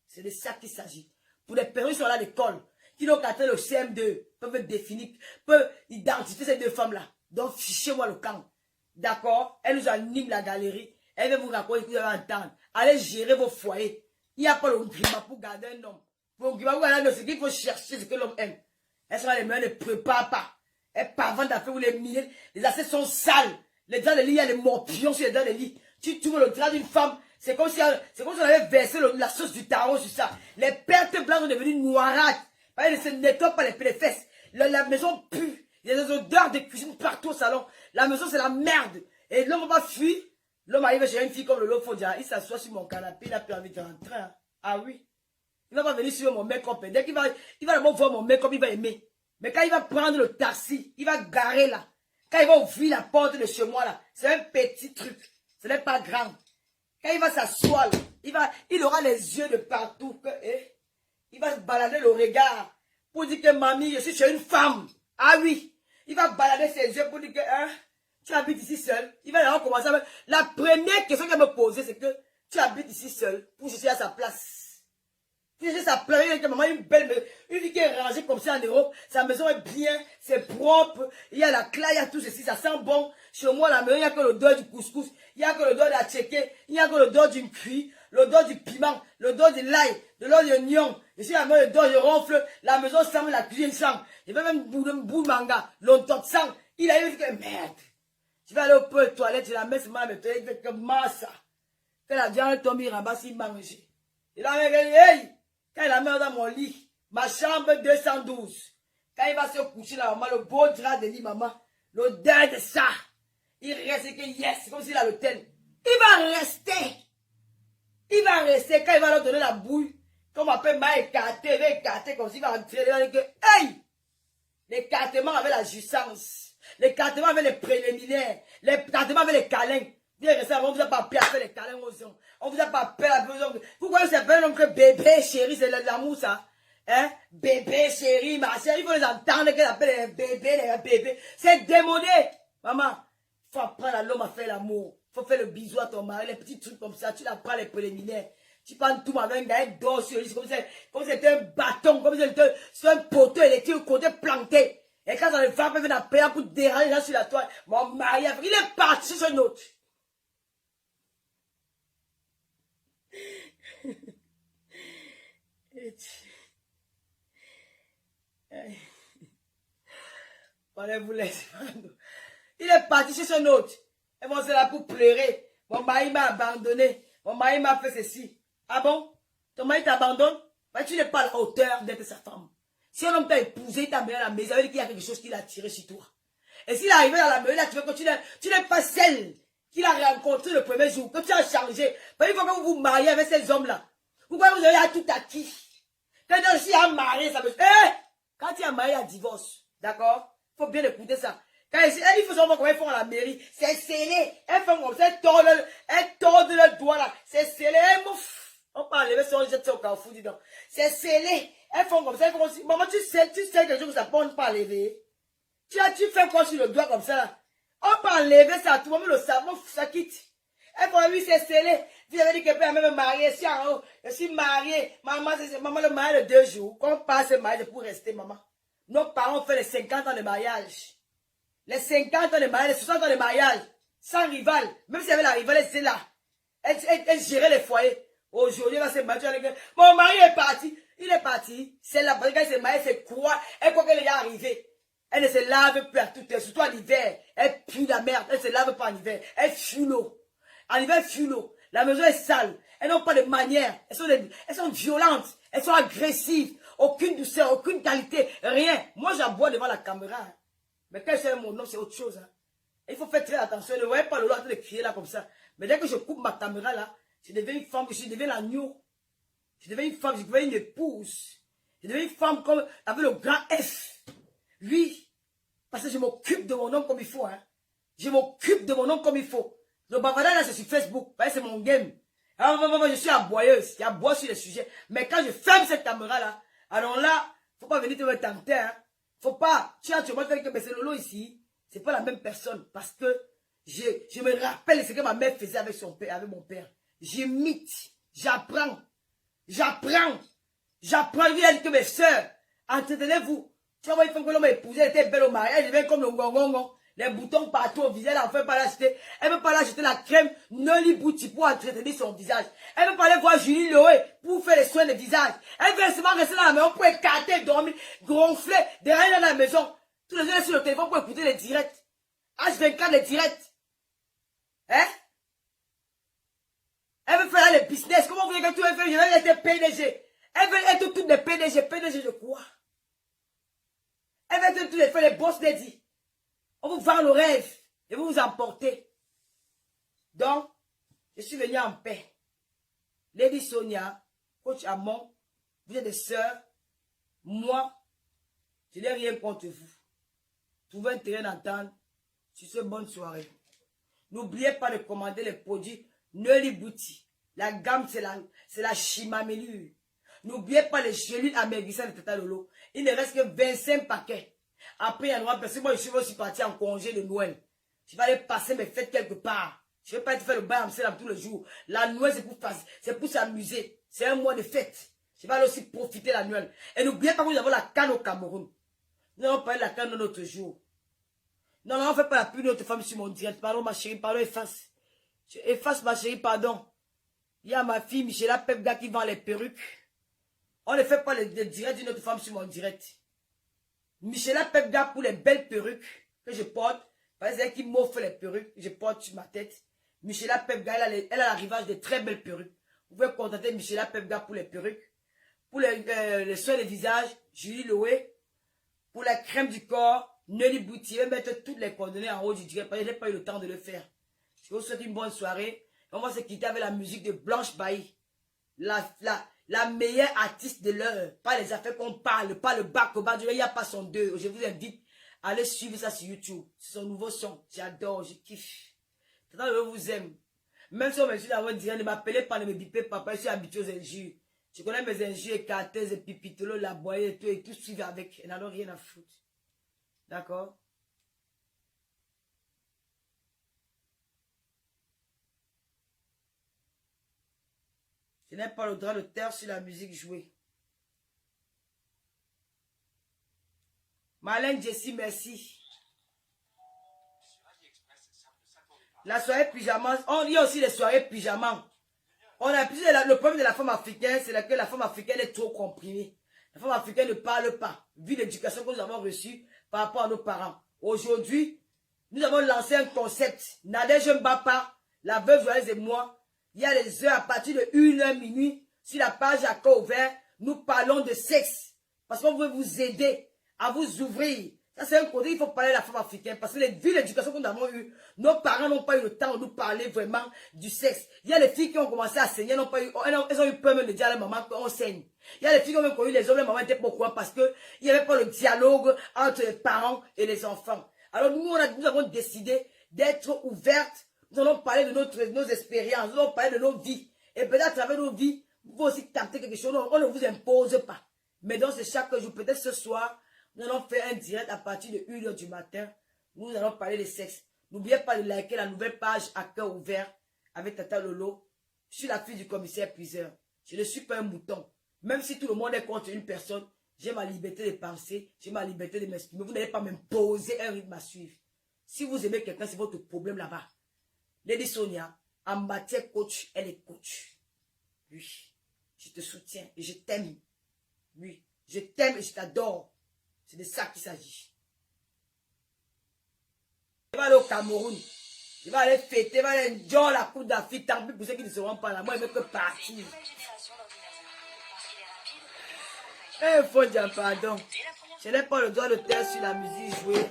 Speaker 2: C'est de ça qu'il s'agit. Pour les personnes qui sont là à l'école, qui n'ont qu'à faire le CM2, peuvent définir, peuvent identifier ces 2 femmes-là. Donc, fichez-moi le camp. D'accord? Elle nous anime la galerie. Elle veut vous raconter ce que vous allez entendre. Allez gérer vos foyers. Il n'y a pas le grima pour garder un homme. Pour le grima pour garder un homme, c'est qu'il faut chercher ce que l'homme aime. Elles sont là, les meilleurs ne préparent pas. Elles parventent d'affaires où les milliers, les assiettes sont sales. Les draps de lit, il y a les morpions sur les draps de lit. Tu trouves le drap d'une femme, c'est comme si on avait versé la sauce du tarot sur ça. Les pertes blanches sont devenues noirâtres. Elle ne se nettoie pas les fesses. La maison pue. Il y a des odeurs de cuisine partout au salon. La maison, c'est la merde. Et l'homme va fuir. L'homme arrive chez une fille comme le Lofodia. Il s'assoit sur mon canapé. Il a plus envie de rentrer. Hein. Ah oui. Il va pas venir sur mon make-up. Dès qu'il va d'abord voir mon make-up, il va aimer. Mais quand il va prendre le taxi, il va garer là. Quand il va ouvrir la porte de chez moi là, c'est un petit truc. Ce n'est pas grand. Quand il va s'asseoir, il aura les yeux de partout. Il va se balader le regard pour dire que mamie, je suis chez une femme. Ah oui. Il va balader ses yeux pour dire que tu habites ici seul. Il va alors commencer avec... La première question qu'il va me poser, c'est que tu habites ici seul pour chercher à sa place. Pour chercher sa place, il y a maman, une belle maison. Une vie qui est rangée comme ça en Europe. Sa maison est bien, c'est propre. Il y a la clé, il y a tout ceci, ça sent bon. Chez moi, la maison, il n'y a que l'odeur du couscous. Il n'y a que l'odeur de la tchéké. Il n'y a que l'odeur d'une cuit. L'odeur du piment. L'odeur de l'ail. L'odeur de l'oignon. Je suis la maison, l'odeur, je ronfle. La maison sent, la cuisine sent. Je vais même boule manga. Longtemps de sang. Il a eu que merde. Tu vas aller au peu de toilette, tu la mets sur ma toilette, il fait que massa. Quand la viande tombe, il ramasse, il mange. Il a dit, hey! Quand il la met dans mon lit, ma chambre 212. Quand il va se coucher là, maman, le beau drap de lit, maman, l'odeur de ça. Il reste que yes, comme s'il a l'hôtel. Il va rester. Il va rester quand il va leur donner la bouille. Comme on appelle m'a écarté, il va écarter comme s'il va entrer. Il va dire que, hey! L'écartement avec la jouissance. L'écartement avec les préliminaires. L'écartement avec les câlins. On vous a pas appelé à faire les câlins aux hommes. On vous a pas appelé à faire... Pourquoi vous s'appelle un que bébé chéri, c'est l'amour ça? Hein? Bébé chéri, ma chérie, il faut les entendre qu'elle appelle les bébés. C'est démodé. Maman, il faut apprendre à l'homme à faire l'amour. Il faut faire le bisou à ton mari, les petits trucs comme ça. Tu l'apprends les préliminaires. Tu prends tout avec un gars, il dort sur lui, comme si c'était un bâton, comme si c'était un poteau électrique, côté planté. Et quand ça le frappe, il vient d'appeler pour déranger là sur la toile. Mon mari, il est parti sur une autre. allez vous laisser. Il est parti chez son autre. Elles vont se là pour pleurer. Mon mari m'a abandonné. Mon mari m'a fait ceci. Ah bon? Ton mari t'abandonne? Tu n'es pas à la hauteur d'être sa femme. Si un homme t'a épousé, il t'a amené à la maison, ça veut dire qu'il y a quelque chose qui l'a attiré sur toi. Et s'il est arrivé dans la maison, là, tu veux continuer. Tu n'es pas celle qu'il a rencontrée le premier jour, que tu as changé. Il faut que vous vous mariez avec ces hommes-là. Pourquoi vous avez tout acquis? Quand il y a un mari, ça veut dire, quand il y a un mari, il y a un divorce. D'accord? Il faut bien écouter ça. Quand il faut savoir comment ils font à la mairie. C'est scellé. Elles font comme ça, elles tordent le doigt là. C'est scellé. On peut enlever son jet au carrefour, dis donc. C'est scellé. Elles font comme ça. Elles font aussi. Maman, tu sais quelque chose que ça peut pas enlever. Tu fais quoi sur le doigt comme ça là? On peut enlever ça. Tout le monde le savon, ça quitte. Elles font, oui, c'est scellé. Vous avez dit qu'elle peut même me marier. Si en haut, je suis mariée. Maman, le mariage de 2 jours. Quand on passe ce mariage, c'est pour rester, maman. Nos parents ont fait les 50 ans de mariage. Les 50 ans de mariage, les 60 ans de mariage. Sans rival. Même s'il y avait la rivale, elle était là. Elle gérait les foyers. Aujourd'hui, elle va se marier. Mon mari est parti. Il est parti. C'est là. Quand il s'est marié, c'est quoi? Elle croit qu'elle est arrivée. Elle ne se lave plus à tout temps. Surtout en hiver. Elle pue la merde. Elle ne se lave pas en hiver. Elle fuit l'eau. En hiver, elle fuit l'eau. La maison est sale. Elles n'ont pas de manière. Elles sont violentes. Elles sont agressives. Aucune douceur, aucune qualité. Rien. Moi, j'aboie devant la caméra. Mais quand c'est mon nom, c'est autre chose. Hein. Il faut faire très attention. Ne voyez pas le lot de crier là comme ça. Mais dès que je coupe ma caméra là, je deviens une femme, je deviens l'agneau. Je deviens une femme, je deviens une épouse. Je deviens une femme comme, avec le grand F. Oui. Parce que je m'occupe de mon nom comme il faut. Hein. Je m'occupe de mon nom comme il faut. Le bavardage là, c'est sur Facebook. C'est mon game. Alors, je suis aboyeuse. J'aboie sur les sujets. Mais quand je ferme cette caméra là, alors là, faut pas venir te me tenter. Hein. Faut pas. Tu vois que c'est Lolo ici. C'est pas la même personne. Parce que je me rappelle ce que ma mère faisait avec son père, avec mon père. J'imite. J'apprends. J'apprends. J'apprends. Il a dit que mes soeurs, entretenez-vous. Tu vois, il faut que l'homme épousé, elle était belle au mariage. Elle devient comme le gongongon. Les boutons partout au visage, elle ne veut pas l'acheter. Elle ne veut pas l'acheter la crème Noli Bouti pour entretenir son visage. Elle ne veut pas aller voir Julie Loé pour faire les soins de visage. Elle veut seulement rester dans la maison pour écarter, dormir, gonfler, derrière dans la maison. Tous les jours, elle est sur le téléphone pour écouter les directs. H24, les directs. Hein? Elle veut faire les business. Comment vous voulez que tout elle fait? Je vais être PDG. Elle veut être toutes les PDG. PDG de quoi? Elle veut être toutes les faire les boss dédits. On vous vend le rêve et vous vous emportez. Donc, je suis venu en paix. Lady Sonia, coach Amon, vous êtes des sœurs. Moi, je n'ai rien contre vous. Trouvez un terrain d'entendre sur cette bonne soirée. N'oubliez pas de commander les produits Noli Bouti. La gamme, c'est la chimamélure. N'oubliez pas les gélules amaigrissants de Tata Lolo. Il ne reste que 25 paquets. Après, il y a Noël, parce que moi, je suis aussi parti en congé de Noël. Je vais aller passer mes fêtes quelque part. Je ne vais pas être faire le bain en Amsterdam tous les jours. La Noël, c'est pour s'amuser. C'est un mois de fête. Je vais aller aussi profiter la Noël. Et n'oubliez pas que nous avons la canne au Cameroun. Nous allons parler de la canne de notre jour. Non, on ne fait pas la pub de notre femme sur mon direct. Pardon, ma chérie, pardon, efface. Efface, ma chérie, pardon. Il y a ma fille, Michela Pepga, qui vend les perruques. On ne fait pas le direct d'une autre femme sur mon direct. Michela Pepga pour les belles perruques que je porte. Parce que c'est elle qui m'offre les perruques que je porte sur ma tête. Michela Pepga, elle a l'arrivage de très belles perruques. Vous pouvez contacter Michela Pepga pour les perruques. Pour les soins de visage, Julie Loé. Pour la crème du corps, Noli Bouti. Je vais mettre toutes les coordonnées en haut du direct parce que je n'ai pas eu le temps de le faire. Je vous souhaite une bonne soirée. On va se quitter avec la musique de Blanche Bailly. La meilleure artiste de l'heure. Pas les affaires qu'on parle, pas le bac au bas du il n'y a pas son deux. Je vous invite à aller suivre ça sur YouTube. C'est son nouveau son. J'adore, je kiffe. Tata, je vous aime. Même si on me suit dans votre direct, ne m'appelez pas, ne me bipez pas, parce que je suis habitué aux injures. Je connais mes injures, écarteuses, et pipitolo, la boyée et tout suivre avec. Et n'en a rien à foutre. D'accord? Je n'ai pas le droit de taire sur la musique jouée. Marlène Jessie, merci. La soirée pyjama, on y a aussi les soirées pyjama. On a plus le problème de la femme africaine, c'est que la femme africaine est trop comprimée. La femme africaine ne parle pas, vu l'éducation que nous avons reçue par rapport à nos parents. Aujourd'hui, nous avons lancé un concept. Nadège Mbapa, la veuve joyeuse et moi, il y a les heures à partir de 1h minuit, sur la page à cœur ouvert, nous parlons de sexe. Parce qu'on veut vous aider à vous ouvrir. Ça, c'est un côté, il faut parler de la femme africaine. Parce que vu l'éducation que nous avons eue, nos parents n'ont pas eu le temps de nous parler vraiment du sexe. Il y a les filles qui ont commencé à saigner, elles ont eu peur même de dire à leur maman qu'on saigne. Il y a les filles qui ont même connu les hommes, les mamans étaient pourquoi? Parce qu'il n'y avait pas le dialogue entre les parents et les enfants. Alors nous avons décidé d'être ouvertes. Nous allons parler de nos expériences, nous allons parler de nos vies. Et peut-être à travers nos vies, vous aussi tenter quelque chose. On ne vous impose pas. Mais donc c'est chaque jour, peut-être ce soir, nous allons faire un direct à partir de 1h du matin. Nous allons parler de sexe. N'oubliez pas de liker la nouvelle page à cœur ouvert avec Tata Lolo. Je suis la fille du commissaire Puiseur. Je ne suis pas un mouton. Même si tout le monde est contre une personne, j'ai ma liberté de penser, j'ai ma liberté de m'exprimer. Vous n'allez pas m'imposer un rythme à suivre. Si vous aimez quelqu'un, c'est votre problème là-bas. Lady Sonia, en matière coach, elle est coach. Oui, je te soutiens et je t'aime. Oui, je t'aime et je t'adore. C'est de ça qu'il s'agit. Il va aller au Cameroun. Il va aller fêter, il va aller enjoy la Coupe d'Afrique. Tant pis pour ceux qui ne seront pas là. Moi, je ne veux que partir. Eh, faut dire pardon. Je n'ai pas le droit de taire sur la musique jouée.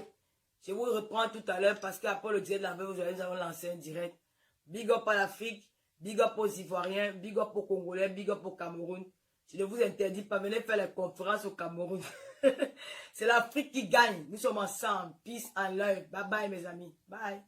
Speaker 2: Je vous reprends tout à l'heure parce qu'après le direct de la veuve, nous allons lancer un direct. Big up à l'Afrique, big up aux Ivoiriens, big up aux Congolais, big up au Cameroun. Je ne vous interdis pas, venez faire les conférences au Cameroun. C'est l'Afrique qui gagne. Nous sommes ensemble. Peace and love. Bye bye mes amis. Bye.